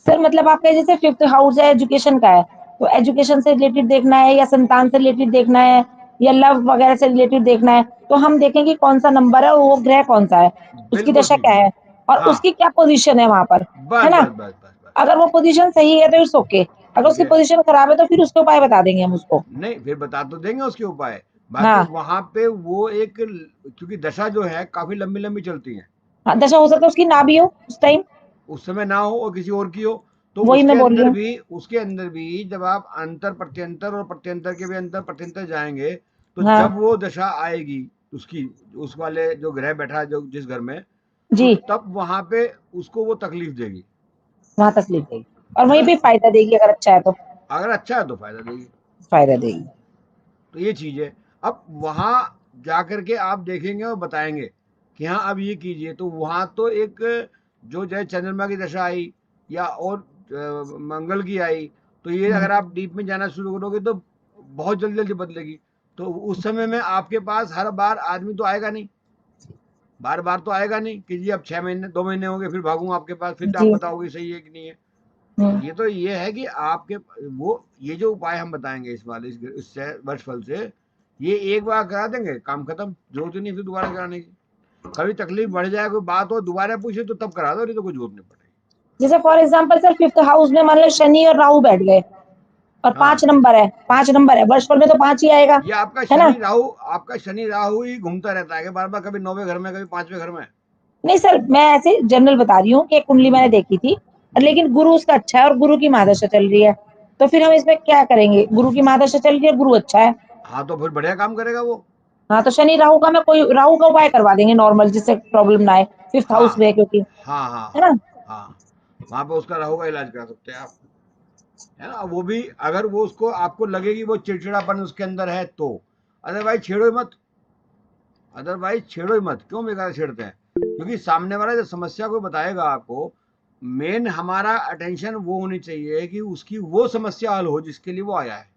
सर मतलब आपका जैसे 5th हाउस है एजुकेशन का है, तो एजुकेशन से रिलेटेड देखना है या संतान से रिलेटेड देखना है या लव वगैरह से रिलेटेड देखना है, तो हम देखेंगे कौन सा नंबर है और वो ग्रह कौन सा है, उसकी बिल्कुल दशा ठीक क्या है। है और हाँ, उसकी क्या पोजीशन है वहां पर, बस है ना? बस बस बस बस। अगर वो पोजीशन सही है तो इट्स ओके, अगर ठीक उसकी है, पोजीशन खराब है तो फिर उसके उपाय बता देंगे हम उसको। नहीं फिर बता तो देंगे उसके उपाय। बाकी हाँ वहां पे वो एक, क्योंकि दशा जो है काफी लंबी लंबी चलती है, हाँ, दशा हो सकता है उसकी ना भी हो उस टाइम, उस समय ना हो और किसी और की हो, तो वही मैं बोल रही हूँ। उसके अंदर भी जब आप अंतर प्रत्यंतर और प्रत्यंतर के भी अंतर प्रत्यंतर जाएंगे, तो हाँ जब वो दशा आएगी उसकी, उस वाले जो ग्रह बैठा है जो जिस घर में, तो जी, तब वहां पे उसको वो तकलीफ देगी, वहां तकलीफ देगी और है वहीं ना? पे फायदा देगी, अगर अच्छा है तो अगर अच्छा है तो फायदा देगी। फायदा देगी। तो ये चीज है। अब वहां जा करके आप देखेंगे और बताएंगे कि हाँ अब ये कीजिए, तो वहां तो एक, जो जय चंद्रमा की दशा आई या और मंगल की आई, तो ये अगर आप डीप में जाना शुरू करोगे तो बहुत जल्दी जल्दी बदलेगी। तो उस समय में आपके पास हर बार आदमी तो आएगा नहीं, बार बार तो आएगा नहीं कि जी अब 6 महीने 2 महीने हो गए फिर भागूं आपके पास, फिर आप जी। बताओगे सही है कि नहीं है। तो ये है कि आपके वो ये जो उपाय हम बताएंगे इस वाले इस वर्षफल से, ये एक बार करा देंगे काम खत्म, जरूरत ही नहीं फिर दोबारा कराने की। कभी तकलीफ बढ़ जाए कोई बात हो दोबारा पूछे तो तब करा दो, नहीं तो कोई जरूरत नहीं पड़ेगी। जैसे for example sir 5th house में मान लो शनि और राहु बैठ गए और हाँ, 5 नंबर है, वर्षफल में तो 5 ही आएगा, ये है ना? आपका शनि राहु ही घूमता रहता है कि बार बार, कभी 9वें घर में कभी 5वें घर में। नहीं सर, मैं ऐसे जनरल बता रही हूँ कि एक कुंडली मैंने हम्म देखी थी, हम्म लेकिन गुरु उसका अच्छा है और गुरु की महादशा चल रही है, तो फिर हम इसमें क्या करेंगे? गुरु की महादशा चल रही है, गुरु अच्छा है। हाँ, तो फिर बढ़िया काम करेगा वो। हाँ, तो शनि राहु का मैं कोई राहु का उपाय करवा देंगे नॉर्मल, जिससे प्रॉब्लम ना आए, 5th हाँ हाउस में है क्योंकि, हाँ हाँ है ना? हाँ हाँ, वहां पे उसका राहु का इलाज करा सकते हैं आप, है ना? वो भी अगर वो उसको आपको लगेगी वो चिड़चिड़ापन उसके अंदर है तो, अदरवाइज छेड़ो ही मत। क्यों बेकार छेड़ते हैं? क्योंकि सामने वाला जब समस्या को बताएगा आपको, मेन हमारा अटेंशन वो होनी चाहिए कि उसकी वो समस्या हल हो जिसके लिए वो आया है।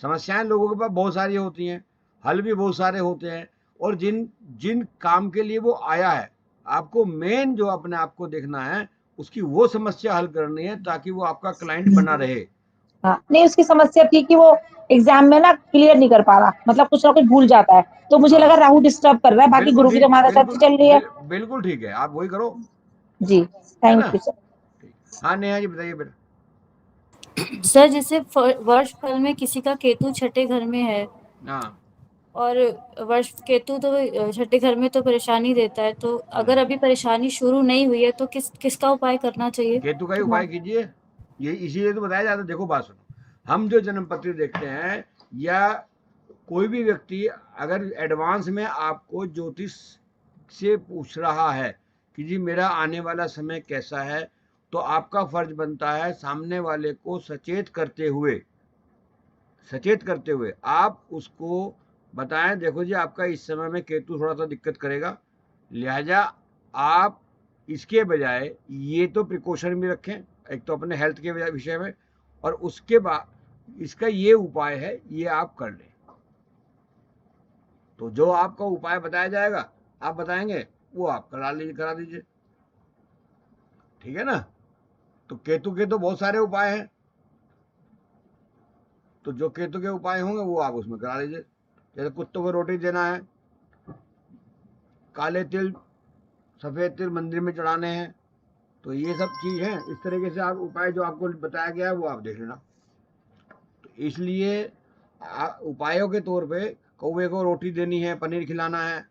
समस्याएं लोगों के पास बहुत सारी होती हैं, हल भी बहुत सारे होते हैं, और जिन जिन काम के लिए वो आया है, आपको मेन जो अपने आप को देखना है, उसकी वो समस्या हल करनी है ताकि वो आपका क्लाइंट बना रहे। हाँ, नहीं उसकी समस्या थी कि वो एग्जाम में ना क्लियर नहीं कर पा रहा, मतलब कुछ ना कुछ भूल जाता है, तो मुझे लगा हाँ, राहु डिस्टर्ब कर रहा है, बाकी बिल्कुल गुरु की तो ठीक, महादशा अच्छी चल रही है। बिल्कुल ठीक है, आप वही करो, जी, है ना? Thank you sir. ठीक। हाँ नेहा जी बताइए बेटा। सर जैसे वर्ष फल में किसी का केतु छठे घर में है, हाँ। और वर्ष केतु तो छठे घर में तो परेशानी देता है, तो अगर अभी परेशानी शुरू नहीं हुई है तो किसका उपाय करना चाहिए? केतु का ही उपाय कीजिए, ये इसीलिए तो बताया जाता है। देखो बात सुनो, हम जो जन्म पत्री देखते हैं या कोई भी व्यक्ति अगर एडवांस में आपको ज्योतिष से पूछ रहा है कि जी मेरा आने वाला समय कैसा है, तो आपका फर्ज बनता है सामने वाले को सचेत करते हुए आप उसको बताएं, देखो जी आपका इस समय में केतु थोड़ा सा दिक्कत करेगा, लिहाजा आप इसके बजाय ये तो प्रिकॉशन भी रखें, एक तो अपने हेल्थ के विषय में, और उसके बाद इसका ये उपाय है, ये आप कर लें। तो जो आपका उपाय बताया जाएगा, आप बताएंगे, वो आप करा दीजिए। ठीक है ना? तो केतु के तो बहुत सारे उपाय हैं, तो जो केतु के उपाय होंगे वो आप उसमें करा लीजिए। जैसे कुत्तों को रोटी देना है, काले तिल सफेद तिल मंदिर में चढ़ाने हैं, तो ये सब चीज है। इस तरीके से आप उपाय जो आपको बताया गया है वो आप देख लेना। तो इसलिए उपायों के तौर पे कौवे को रोटी देनी है, पनीर खिलाना है,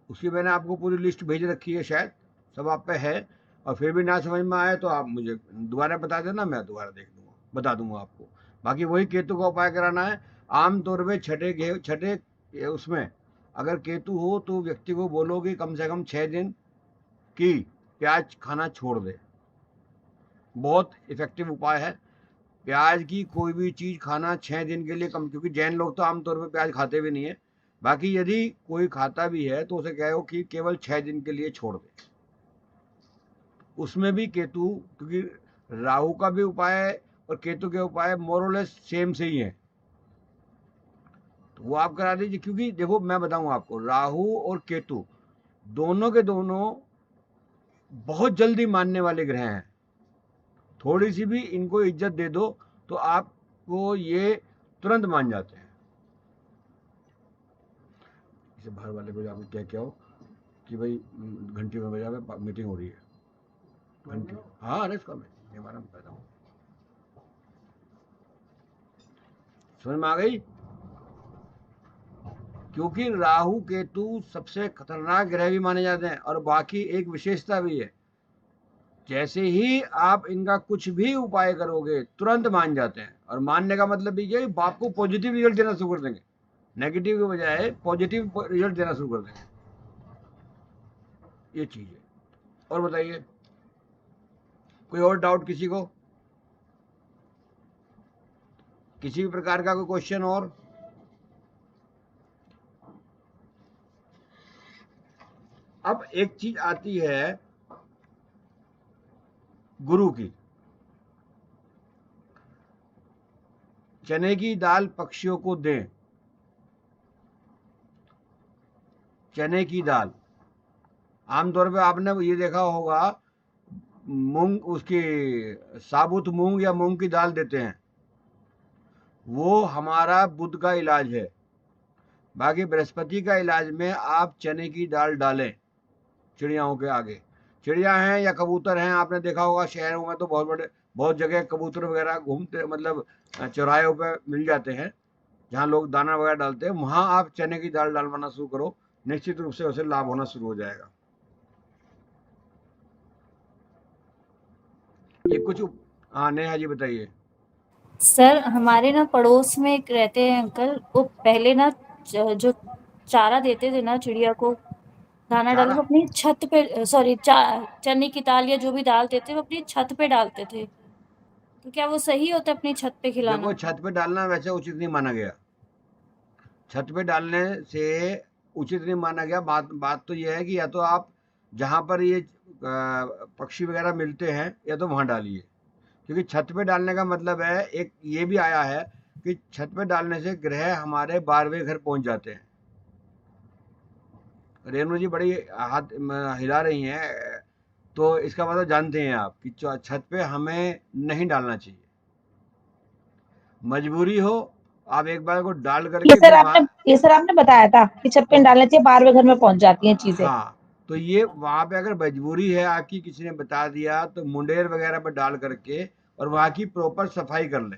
उसकी मैंने आपको पूरी लिस्ट भेज रखी है, शायद सब आप पे है। और फिर भी ना समझ में आए तो आप मुझे दोबारा बता देना, मैं दोबारा बता दूंगा आपको। बाकी वही केतु का उपाय कराना है। आमतौर पर छठे उसमें अगर केतु हो तो व्यक्ति को बोलोगे कम से कम 6 दिन कि प्याज खाना छोड़ दे। बहुत इफेक्टिव उपाय है। प्याज की कोई भी चीज खाना 6 दिन के लिए कम, क्योंकि जैन लोग तो आमतौर पर प्याज खाते भी नहीं है। बाकी यदि कोई खाता भी है तो उसे कहो कि केवल 6 दिन के लिए छोड़ दे। उसमें भी केतु, क्योंकि राहु का भी उपाय और केतु के उपाय मोरलेस सेम से ही है, तो वो आप करा दीजिए। क्योंकि देखो मैं बताऊं आपको, राहु और केतु दोनों के दोनों बहुत जल्दी मानने वाले ग्रह हैं। थोड़ी सी भी इनको इज्जत दे दो तो आपको ये तुरंत मान जाते हैं। इसे बाहर वाले को जाकर क्या क्या हो कि भाई घंटी में बजा में मीटिंग हो रही है, घंटी, हाँ अरे इसका मैं हमारा पैदा हूँ, समझ में आ गई। क्योंकि राहु केतु सबसे खतरनाक ग्रह भी माने जाते हैं, और बाकी एक विशेषता भी है, जैसे ही आप इनका कुछ भी उपाय करोगे तुरंत मान जाते हैं। और मानने का मतलब भी ये, आपको पॉजिटिव रिजल्ट देना शुरू कर देंगे, नेगेटिव के बजाय पॉजिटिव रिजल्ट देना शुरू कर देंगे, ये चीज है। और बताइए कोई और डाउट किसी को, किसी भी प्रकार का कोई क्वेश्चन? और अब एक चीज आती है गुरु की। चने की दाल पक्षियों को दें, चने की दाल, आमतौर पे आपने ये देखा होगा, मूंग, उसकी साबुत मूंग या मूंग की दाल देते हैं, वो हमारा बुध का इलाज है। बाकी बृहस्पति का इलाज में आप चने की दाल डालें चिड़ियाओं के आगे। चिड़िया हैं या कबूतर हैं, आपने देखा होगा शहरों में तो बहुत जगह कबूतर वगैरह घूमते, मतलब चौराहों पे मिल जाते हैं जहाँ लोग दाना वगैरह डालते हैं, वहां आप चने की दाल डालवाना शुरू करो, निश्चित रूप से उसे लाभ होना शुरू हो जाएगा। ये कुछ, हाँ नेहा जी बताइए। सर हमारे ना पड़ोस में एक रहते हैं अंकल, वो पहले ना जो चारा देते थे ना चिड़िया को, दाना डाल चारा, वो अपनी छत पे, सॉरी चने की दाल या जो भी दाल देते वो अपनी छत पे डालते थे, तो क्या वो सही होता है अपनी छत पे देखो खिलाना? छत पे डालना वैसे उचित नहीं माना गया, छत पे डालने से उचित नहीं माना गया। बात तो यह है कि या तो आप जहाँ पर ये पक्षी वगैरह मिलते हैं या तो वहाँ डालिए, क्योंकि छत पे डालने का मतलब है, एक ये भी आया है कि छत पे डालने से ग्रह हमारे 12वें घर पहुंच जाते हैं। रेणु जी बड़ी हाथ हिला रही हैं, तो इसका मतलब जानते हैं आप कि छत पे हमें नहीं डालना चाहिए। मजबूरी हो आप एक बार को डाल करके फिर वहां, ये सर आपने बताया था कि छत पे डालना चाहिए, 12वें घर में पहुंच जाती हैं चीजें। हाँ, तो ये वहां पे अगर मजबूरी है आपकी, किसी ने बता दिया, तो मुंडेर वगैरह पर डाल करके और वहां की प्रॉपर सफाई कर ले,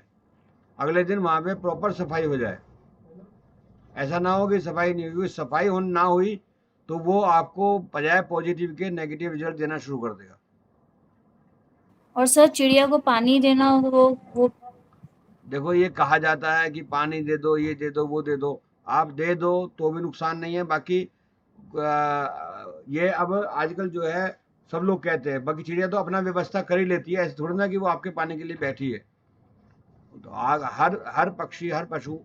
अगले दिन वहां पे प्रॉपर सफाई हो जाए। ऐसा ना हो कि सफाई नहीं हुई, सफाई ना हुई तो वो आपको बजाय पॉजिटिव के नेगेटिव रिजल्ट देना शुरू कर देगा। और सर चिड़िया को पानी देना, वो देखो ये कहा जाता है कि पानी दे दो, ये दे दो, वो दे दो, आप दे दो तो भी नुकसान नहीं है। बाकी ये अब आजकल जो है सब लोग कहते हैं, बाकी चिड़िया तो अपना व्यवस्था कर ही लेती है, ऐसे थोड़ी ना कि वो आपके पाने के लिए बैठी है। तो हर पक्षी, हर पशु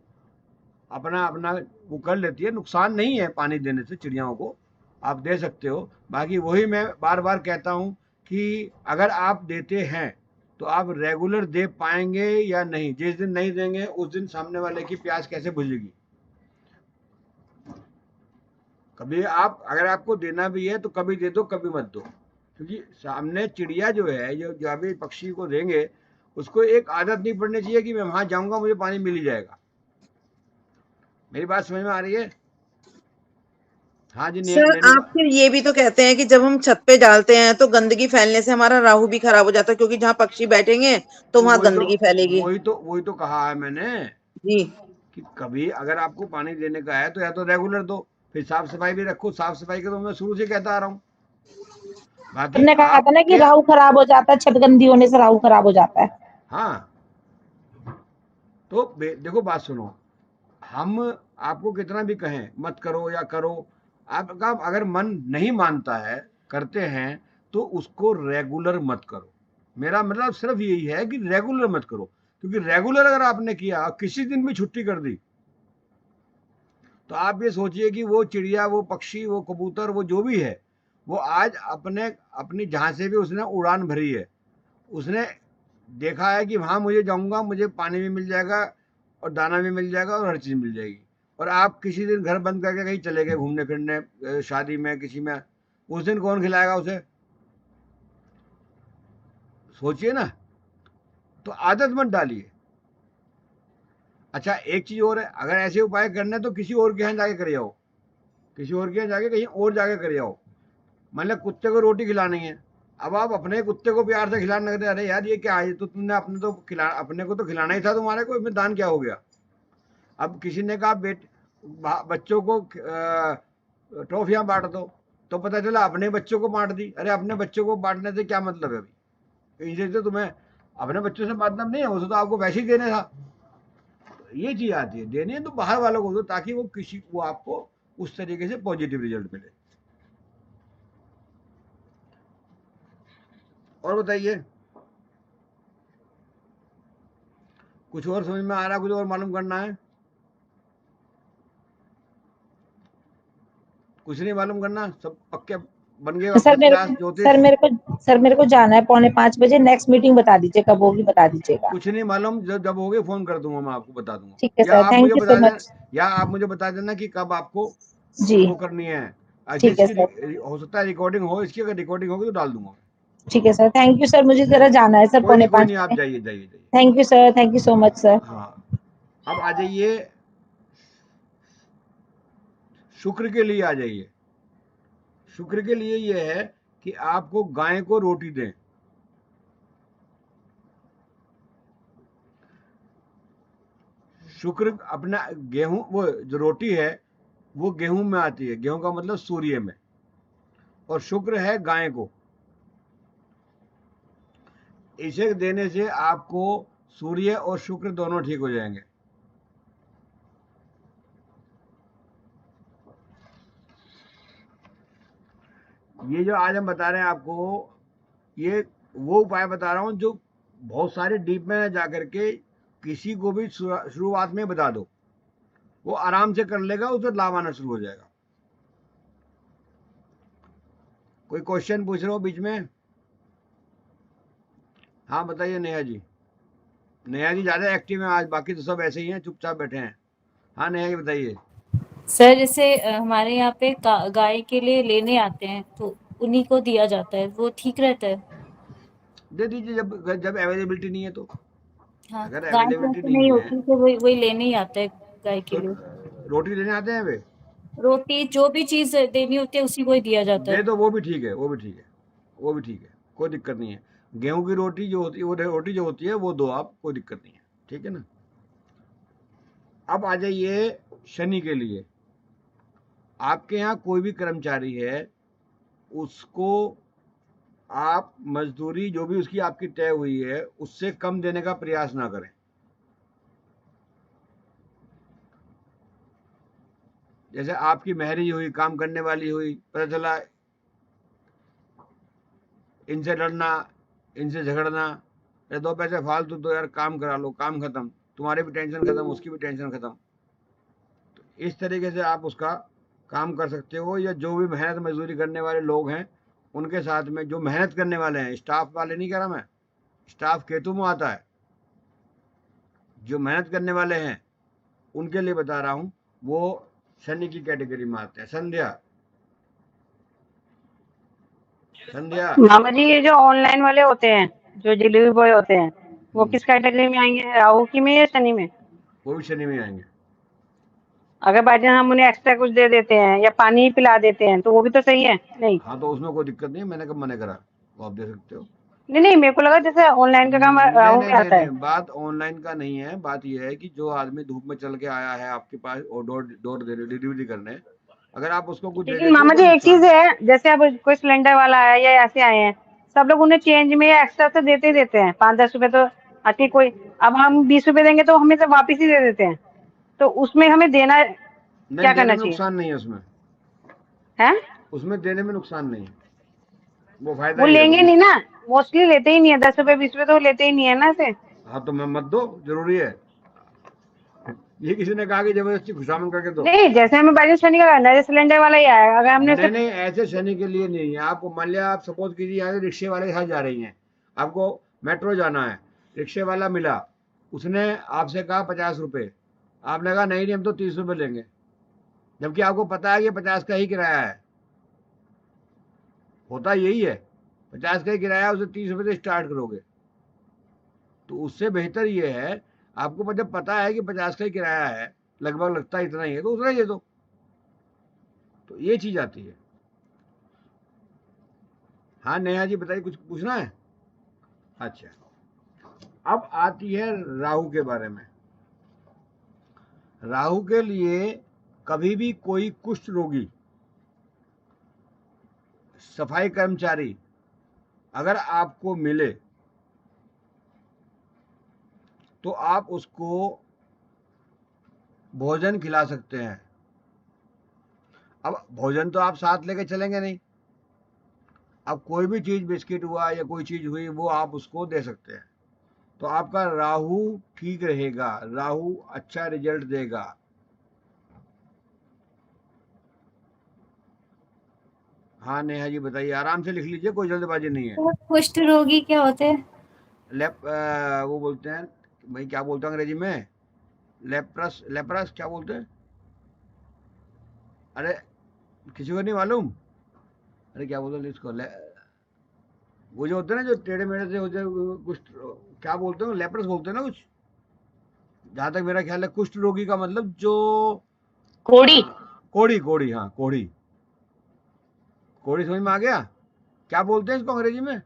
अपना अपना वो कर लेती है, नुकसान नहीं है पानी देने से। चिड़ियाओं को आप दे सकते हो। बाकी वही मैं बार बार कहता हूँ कि अगर आप देते हैं तो आप रेगुलर दे पाएंगे या नहीं। जिस दिन नहीं देंगे उस दिन सामने वाले की प्यास कैसे बुझेगी। कभी आप, अगर आपको देना भी है तो कभी दे दो, कभी मत दो, क्योंकि सामने चिड़िया जो है, जो अभी पक्षी को देंगे, उसको एक आदत नहीं पड़नी चाहिए कि मैं वहां जाऊंगा मुझे पानी मिल ही जाएगा। मेरी बात समझ में आ रही है? हाँ जी सर आप फिर ये भी तो कहते हैं कि जब हम छत पे डालते हैं तो गंदगी फैलने से हमारा राहु भी खराब हो जाता है, क्योंकि जहाँ पक्षी बैठेंगे तो वहां गंदगी फैलेगी। वही तो कहा है मैंने जी कि कभी अगर आपको पानी देने का है तो या तो रेगुलर दो, फिर साफ सफाई भी रखो। साफ सफाई का तो मैं शुरू से कहता आ रहा हूँ। बाकी हमने कहा था ना कि राहु खराब हो जाता है, छत गंदी होने से राहु खराब हो जाता है। हाँ, तो देखो बात सुनो, हम आपको कितना भी कहें मत करो या करो, आपका अगर मन नहीं मानता है, करते हैं, तो उसको रेगुलर मत करो। मेरा मतलब सिर्फ यही है कि रेगुलर मत करो, क्योंकि रेगुलर अगर आपने किया, किसी दिन भी छुट्टी कर दी, तो आप ये सोचिए कि वो चिड़िया, वो पक्षी, वो कबूतर, वो जो भी है, वो आज अपनी जहाँ से भी उसने उड़ान भरी है, उसने देखा है कि वहाँ मुझे जाऊँगा, मुझे पानी भी मिल जाएगा और दाना भी मिल जाएगा और हर चीज़ मिल जाएगी। और आप किसी दिन घर बंद करके कहीं चले गए घूमने फिरने, शादी में किसी में, उस दिन कौन खिलाएगा उसे? सोचिए ना। तो आदत मत डालिए। अच्छा, एक चीज़ और है, अगर ऐसे उपाय करने तो किसी और के यहाँ जाके कर आओ, किसी और के यहाँ जाके कहीं और जाके कर आओ। मतलब कुत्ते को रोटी खिलानी है, अब आप अपने कुत्ते को प्यार से खिलाने लगते, अरे यार ये क्या है, तो तुमने अपने को तो खिलाना ही था, तुम्हारे को इसमें दान क्या हो गया? अब किसी ने कहा बच्चों को ट्रॉफियां बांट दो, तो पता चला अपने बच्चों को बांट दी। अरे अपने बच्चों को बांटने से क्या मतलब है? अभी इनसे तो तुम्हें अपने बच्चों से मतलब नहीं है, उसे तो आपको वैसे ही देने था। तो ये चीज आती है, देनी है तो बाहर वालों को दो, ताकि वो आपको उस तरीके से पॉजिटिव रिजल्ट मिले। और बताइए, कुछ और समझ में आ रहा, कुछ और मालूम करना है? कुछ नहीं मालूम करना, सब पक्के बन गए सर फर्स्ट क्लास ज्योतिष? सर मेरे को जाना है 4:45 बजे। नेक्स्ट मीटिंग बता दीजिए कब होगी, बता दीजिएगा। कुछ नहीं मालूम, जब होगे फोन कर दूंगा, मैं आपको बता दूंगा। ठीक है sir, thank you so much. या आप मुझे बता देना कि कब आपको जी वो करनी है। ठीक है जिसकी सर। हो सकता है रिकॉर्डिंग हो इसकी, अगर रिकॉर्डिंग होगी तो डाल दूंगा। ठीक है सर, थैंक यू सर, मुझे जरा जाना है सर कोई 4:45 नहीं, आप में। जाइए जाइए जाइए। Thank you sir, thank you so much sir. हाँ, अब आ जाइए शुक्र के लिए, आ जाइए। शुक्र के लिए ये है कि आपको गाय को रोटी दें। शुक्र अपना गेहूं, वो जो रोटी है वो गेहूं में आती है, गेहूं का मतलब सूर्य में, और शुक्र है गाय को। इसे देने से आपको सूर्य और शुक्र दोनों ठीक हो जाएंगे। ये जो आज हम बता रहे हैं आपको, ये वो उपाय बता रहा हूं जो बहुत सारे डीप में जाकर के किसी को भी शुरुआत में बता दो, वो आराम से कर लेगा, उसे लाभ आना शुरू हो जाएगा। कोई क्वेश्चन पूछ रहे हो बीच में? हाँ बताइए नेहा जी। नेहा जी ज्यादा एक्टिव हैं आज, बाकी तो सब ऐसे ही हैं, चुपचाप बैठे हैं। हाँ नेहा जी बताइए। सर जैसे हमारे यहाँ पे गाय के लिए लेने आते हैं तो उन्हीं को दिया जाता है, वो ठीक रहता है? दे दीजिए, जब अवेलेबिलिटी नहीं है तो। हाँ, अगर गाय अवेलेबिलिटी जैसे नहीं नहीं है होती तो वही लेने ही आता है गाय के तो लिए। रोटी लेने आते हैं वे, रोटी जो भी चीज देनी होती है उसी को ही दिया जाता दे है। दो, वो भी ठीक है, वो भी ठीक है, वो भी ठीक है, कोई दिक्कत नहीं है। गेहूं की रोटी जो होती है, वो रोटी जो होती है वो दो आप, कोई दिक्कत नहीं है, ठीक है ना। अब आ जाइए शनि के लिए। आपके यहाँ कोई भी कर्मचारी है, उसको आप मजदूरी जो भी उसकी आपकी तय हुई है उससे कम देने का प्रयास ना करें। जैसे आपकी महरी हुई, काम करने वाली हुई, पता चला इनसे लड़ना, इनसे झगड़ना, या 2 पैसे फालतू दो यार, काम करा लो, काम खत्म, तुम्हारी भी टेंशन खत्म, उसकी भी टेंशन खत्म। तो इस तरीके से आप उसका काम कर सकते हो। या जो भी मेहनत मजदूरी करने वाले लोग हैं उनके साथ में, जो मेहनत करने वाले हैं, स्टाफ वाले नहीं कह रहा मैं, स्टाफ केतु में आता है, जो मेहनत करने वाले हैं उनके लिए बता रहा हूँ, वो शनि की कैटेगरी में आते हैं। संध्या, संध्या मामा जी, ये जो ऑनलाइन वाले होते हैं, जो डिलीवरी बॉय होते हैं, वो किस कैटेगरी में आएंगे, राहु की में या शनि में? वो भी शनि में आएंगे। अगर बाई चांस हम उन्हें एक्स्ट्रा कुछ दे देते हैं या पानी पिला देते हैं तो वो भी तो सही है? नहीं हाँ तो उसमें कोई दिक्कत नहीं है, मैंने कब मना करा, वो आप दे सकते हो। नहीं, मेरे को लगा जैसे ऑनलाइन का काम नहीं राहु नहीं में नहीं आता है। नहीं, बात ऑनलाइन का नहीं है, बात यह है कि जो आदमी धूप में चल के आया है आपके पास और डोर डिलीवरी करने, अगर आप उसको कुछ दे लेकिन देते हो मामा कोई जी एक नुकसान चीज नहीं। है, जैसे अब कोई सिलेंडर वाला आया या ऐसे आए हैं, सब लोग उन्हें चेंज में या एक्स्ट्रा तो देते ही देते हैं, 5-10 रुपए तो आती कोई। अब हम 20 रुपए देंगे तो हमें तो वापिस ही दे देते हैं, तो उसमें हमें देना नहीं, क्या देने करना में चाहिए नुकसान नहीं है उसमें, है? उसमें देने में नुकसान नहीं है, वो फायदा वो ही है लेंगे वो। नहीं ना, मोस्टली लेते ही नहीं है, 10 रुपए 20 रुपए तो लेते ही नहीं है ना ऐसे। हाँ तो मैं मत दो, जरूरी है, ये किसी ने कहा कि जबरदस्ती खुशामद करके दो। नहीं, जैसे हमें बाई शनि का करना है, सिलेंडर वाला ही आएगा। अगर हमने नहीं नहीं, ऐसे शनि के लिए नहीं है। आपको मान लिया, आप सपोज कीजिए यहाँ से रिक्शे वाले के साथ जा रही हैं, आपको मेट्रो जाना है, रिक्शे वाला मिला, उसने आपसे कहा 50 रुपये, आपने कहा नहीं नहीं हम तो 30 रुपये लेंगे, जबकि आपको पता है कि 50 का ही किराया है। होता यही है, 50 का ही किराया, उसे 30 रुपये से स्टार्ट करोगे। तो उससे बेहतर ये है, आपको जब पता है कि 50 का ही किराया है, लगभग लगता है इतना ही है, तो उतना ही दे दो। तो ये चीज आती है। हाँ नेहा जी बताइए, कुछ पूछना है? अच्छा, अब आती है राहु के बारे में। राहु के लिए कभी भी कोई कुष्ठ रोगी, सफाई कर्मचारी अगर आपको मिले तो आप उसको भोजन खिला सकते हैं। अब भोजन तो आप साथ लेके चलेंगे नहीं, अब कोई भी चीज, बिस्किट हुआ या कोई चीज हुई, वो आप उसको दे सकते हैं। तो आपका राहु ठीक रहेगा, राहु अच्छा रिजल्ट देगा। हाँ नेहा जी बताइए, आराम से लिख लीजिए, कोई जल्दबाजी नहीं है। तो कुष्ठ रोगी क्या होते हैं? वो बोलते हैं भाई, क्या बोलते हैं अंग्रेजी में, लेप्रस, लेप्रस क्या बोलते हैं? अरे किसी को नहीं मालूम? अरे क्या बोलते हैं इसको, वो जो होते हैं ना, जो टेढ़े मेढ़े से होते हैं, कुछ क्या बोलते हैं, लेप्रस बोलते हैं ना कुछ, जहां तक मेरा ख्याल है। कुष्ठ रोगी का मतलब जो कोड़ी, कोड़ी, कोड़ी, हाँ कोड़ी, कोड़ी समझ में आ गया? क्या बोलते हैं इसको अंग्रेजी में?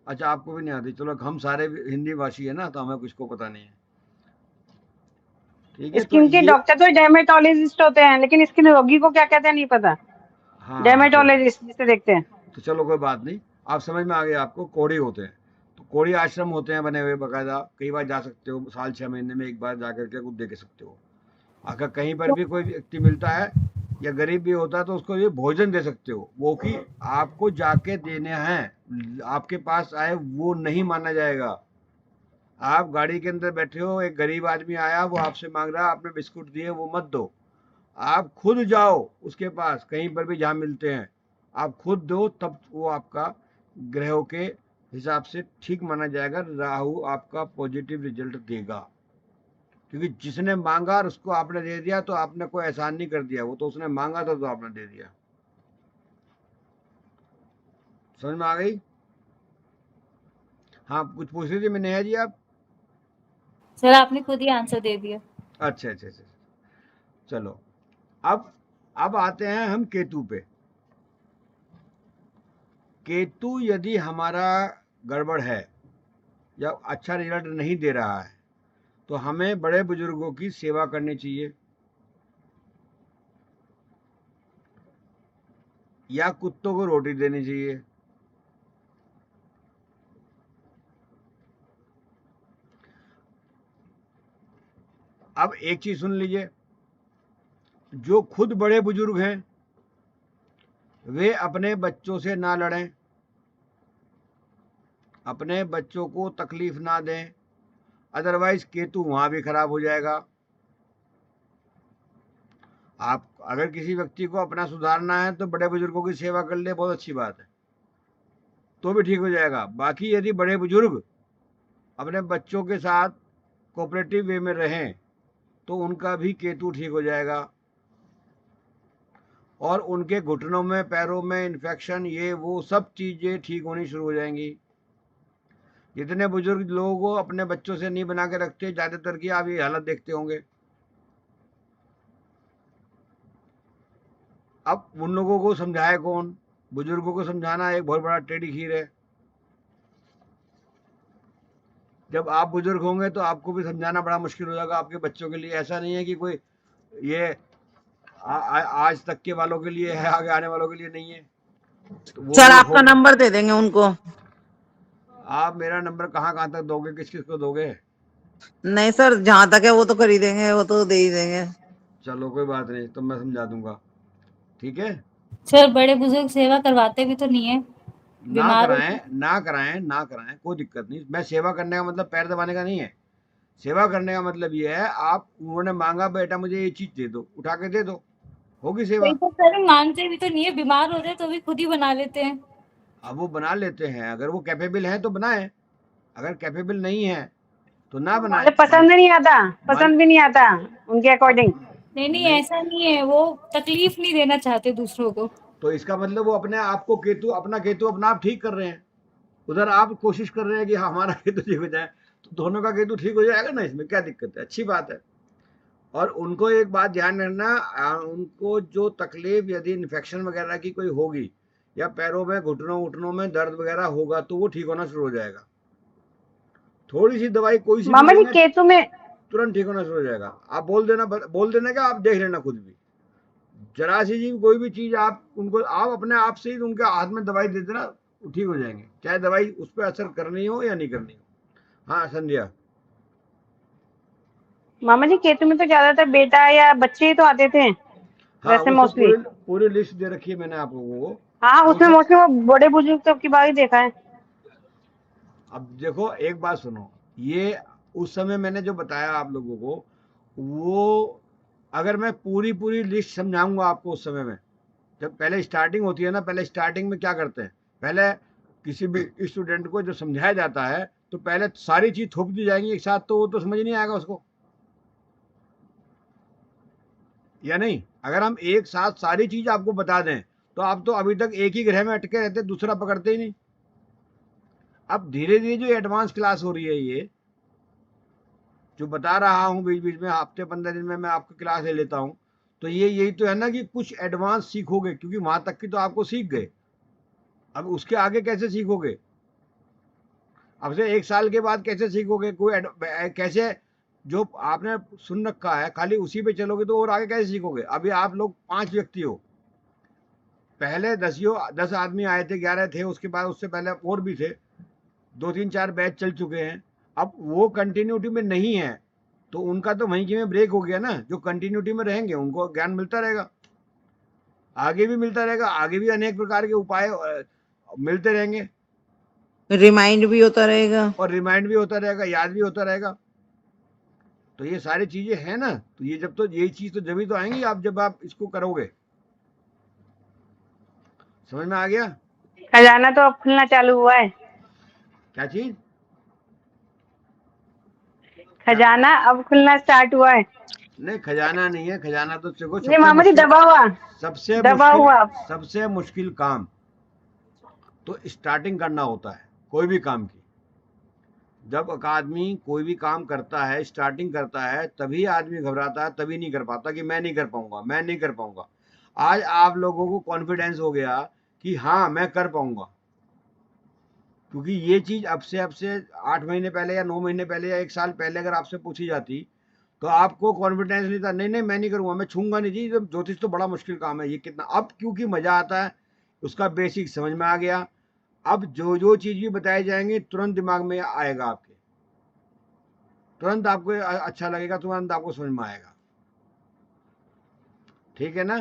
अच्छा आपको भी नहीं आती, चलो हम सारे हिंदी भाषी है ना, तो हमें कुछ को पता नहीं है। ठीक है, तो स्किन के डॉक्टर तो डर्मेटोलॉजिस्ट होते हैं, लेकिन स्किन रोगी को क्या कहते हैं नहीं पता। हाँ डर्मेटोलॉजिस्ट जिसे देखते हैं। तो चलो कोई बात नहीं, आप समझ में आ गया आपको, कोड़ी होते हैं। तो कोड़ी आश्रम होते हैं बने हुए बकायदा, कई बार जा सकते हो, साल 6 महीने में एक बार जा करके कुछ देख सकते हो। अगर कहीं पर भी कोई व्यक्ति मिलता है या गरीब भी होता है तो उसको ये भोजन दे सकते हो, वो कि आपको जाके देने हैं, आपके पास आए वो नहीं माना जाएगा। आप गाड़ी के अंदर बैठे हो, एक गरीब आदमी आया, वो आपसे मांग रहा है, आपने बिस्कुट दिए, वो मत दो। आप खुद जाओ उसके पास, कहीं पर भी जहाँ मिलते हैं, आप खुद दो, तब वो आपका ग्रहों के हिसाब से ठीक माना जाएगा, राहु आपका पॉजिटिव रिजल्ट देगा। क्योंकि जिसने मांगा और उसको आपने दे दिया, तो आपने कोई एहसान नहीं कर दिया, वो तो उसने मांगा था तो आपने दे दिया। समझ में आ गई? हाँ कुछ पूछ रही थी मैं नेहा जी आप? सर आपने खुद ही आंसर दे दिया। अच्छा अच्छा अच्छा, चलो अब आते हैं हम केतु पे। केतु यदि हमारा गड़बड़ है या अच्छा रिजल्ट नहीं दे रहा है, तो हमें बड़े बुजुर्गों की सेवा करनी चाहिए, या कुत्तों को रोटी देनी चाहिए। अब एक चीज सुन लीजिए, जो खुद बड़े बुजुर्ग हैं वे अपने बच्चों से ना लड़ें, अपने बच्चों को तकलीफ ना दें, अदरवाइज केतु वहां भी खराब हो जाएगा। आप अगर किसी व्यक्ति को अपना सुधारना है तो बड़े बुजुर्गों की सेवा कर ले, बहुत अच्छी बात है, तो भी ठीक हो जाएगा। बाकी यदि बड़े बुजुर्ग अपने बच्चों के साथ कोऑपरेटिव वे में रहें तो उनका भी केतु ठीक हो जाएगा, और उनके घुटनों में, पैरों में इन्फेक्शन, ये वो सब चीजें ठीक होनी शुरू हो जाएंगी। जितने बुजुर्ग लोगों को अपने बच्चों से नहीं बना के रखते, ज्यादातर की आप ये हालत देखते होंगे। अब उन लोगों को समझाए कौन? बुजुर्गों को समझाना एक बहुत बड़ा टेढ़ी खीर है। जब आप बुजुर्ग होंगे तो आपको भी समझाना बड़ा मुश्किल हो जाएगा आपके बच्चों के लिए। ऐसा नहीं है कि कोई ये आज तक के वालों के लिए है, आगे आने वालों के लिए नहीं है। तो वो सर आपका नंबर दे देंगे उनको। आप मेरा नंबर कहाँ तक दोगे, किस किस को दोगे? नहीं सर, जहां तक है वो तो कर ही देंगे, वो तो दे ही देंगे। चलो कोई बात नहीं, तो मैं समझा दूंगा, ठीक है। सर बड़े बुजुर्ग सेवा करवाते भी तो नहीं है, ना कराएं, कोई दिक्कत नहीं। मैं सेवा करने का मतलब पैर दबाने का नहीं है। सेवा करने का मतलब ये है, आप उन्होंने मांगा बेटा मुझे ये चीज दे दो, उठा के दे दो, होगी सेवा। वही तो सर, मांगते भी तो नहीं है, बीमार होते हैं तो भी खुद ही बना लेते हैं। अब वो बना लेते हैं, अगर वो कैपेबल है तो बनाए, अगर कैपेबल नहीं है तो ना बनाए। मुझे पसंद नहीं आता, पसंद भी नहीं आता उनके अकॉर्डिंग। नहीं नहीं, ऐसा नहीं है, वो तकलीफ नहीं देना चाहते दूसरों को। तो इसका मतलब वो अपने आप को केतु, अपना केतु अपना आप ठीक कर रहे हैं। उधर आप कोशिश कर रहे हैं कि हाँ, हमारा केतु ठीक हो जाए, तो दोनों का केतु ठीक हो जाएगा ना, इसमें क्या दिक्कत है, अच्छी बात है। और उनको एक बात ध्यान रखना, उनको जो तकलीफ यदि इन्फेक्शन वगैरह की कोई होगी, या पैरों में घुटनों घुटनों में दर्द वगैरह होगा, तो वो ठीक होना शुरू हो जाएगा। थोड़ी सी दवाई कोई सी भी मामा जी लेंगे, केतु में तुरंत ठीक होना शुरू हो जाएगा। आप बोल देना क्या, आप देख लेना खुद भी, जरा सी जी कोई भी चीज आप उनको, आप अपने आप से ही उनके हाथ में दवाई दे देना, वो ठीक हो जाएंगे, चाहे दवाई उस पर असर करनी हो या नहीं करनी हो। हाँ संध्या। मामा जी केतु में तो ज्यादातर बेटा या बच्चे ही तो आते थे हाँ, वैसे वो सब मोस्टली। पूरी लिस्ट दे रखी है मैंने आप लोगों को। हाँ, वो उसमें सब, मोस्टली वो बड़े बुजुर्ग तो की बात ही देखा है। अब देखो एक बात सुनो, ये उस समय मैंने जो बताया आप लोगों को, वो अगर मैं पूरी लिस्ट समझाऊंगा आपको उस समय में, जब पहले स्टार्टिंग होती है ना, पहले स्टार्टिंग में क्या करते हैं, पहले किसी भी स्टूडेंट को जब समझाया जाता है तो पहले सारी चीज थोप दी जाएंगी एक साथ, तो वो तो समझ नहीं आएगा उसको, या नहीं। अगर हम एक साथ सारी चीज आपको बता दें तो आप तो अभी तक एक ही ग्रह में अटके रहते, दूसरा पकड़ते ही नहीं। अब धीरे धीरे जो एडवांस क्लास हो रही है, ये जो बता रहा हूँ बीच बीच में, हफ्ते 15 दिन में मैं आपको क्लास ले लेता हूँ, तो ये यही तो है ना कि कुछ एडवांस सीखोगे, क्योंकि वहां तक की तो आपको सीख गए, अब उसके आगे कैसे सीखोगे, अब से 1 साल के बाद कैसे सीखोगे, कोई कैसे, जो आपने सुन रखा है खाली उसी पे चलोगे तो और आगे कैसे सीखोगे। अभी आप लोग 5 व्यक्ति हो, पहले 10 आदमी आए थे, 11 थे, उसके बाद उससे पहले और भी थे, 2 3 4 बैच चल चुके हैं। अब वो कंटिन्यूटी में नहीं है, तो उनका तो वहीं में ब्रेक हो गया ना। जो कंटिन्यूटी में रहेंगे उनको ज्ञान मिलता रहेगा, आगे भी मिलता रहेगा, आगे भी अनेक प्रकार के उपाय मिलते रहेंगे, रिमाइंड भी होता रहेगा। और रिमाइंड भी होता रहेगा, याद भी होता रहेगा। तो ये सारी चीजें हैं ना, तो ये जब तो यही चीज तो जब ही तो आएंगी आप, जब आप इसको करोगे। समझ में आ गया? खजाना तो अब खुलना चालू हुआ है। क्या चीज? खजाना अब खुलना स्टार्ट हुआ है। नहीं, खजाना नहीं है, खजाना तो देखो ये मामा जी दबा हुआ, दबा हुआ। सबसे मुश्किल काम तो स्टार्टिंग करना होता है कोई भी काम की। जब एक आदमी कोई भी काम करता है, स्टार्टिंग करता है, तभी आदमी घबराता है, तभी नहीं कर पाता कि मैं नहीं कर पाऊंगा, मैं नहीं कर पाऊंगा। आज आप लोगों को कॉन्फिडेंस हो गया कि हाँ मैं कर पाऊंगा, क्योंकि ये चीज अब से 8 महीने पहले या 9 महीने पहले या 1 साल पहले अगर आपसे पूछी जाती तो आपको कॉन्फिडेंस नहीं था, नहीं नहीं मैं नहीं करूंगा, मैं छूंगा नहीं जी, ज्योतिष तो बड़ा मुश्किल काम है, ये कितना। अब क्योंकि मजा आता है, उसका बेसिक समझ में आ गया, अब जो जो चीज भी बताई जाएंगी तुरंत दिमाग में आएगा आपके, तुरंत आपको अच्छा लगेगा, तुरंत आपको समझ में आएगा। ठीक है ना?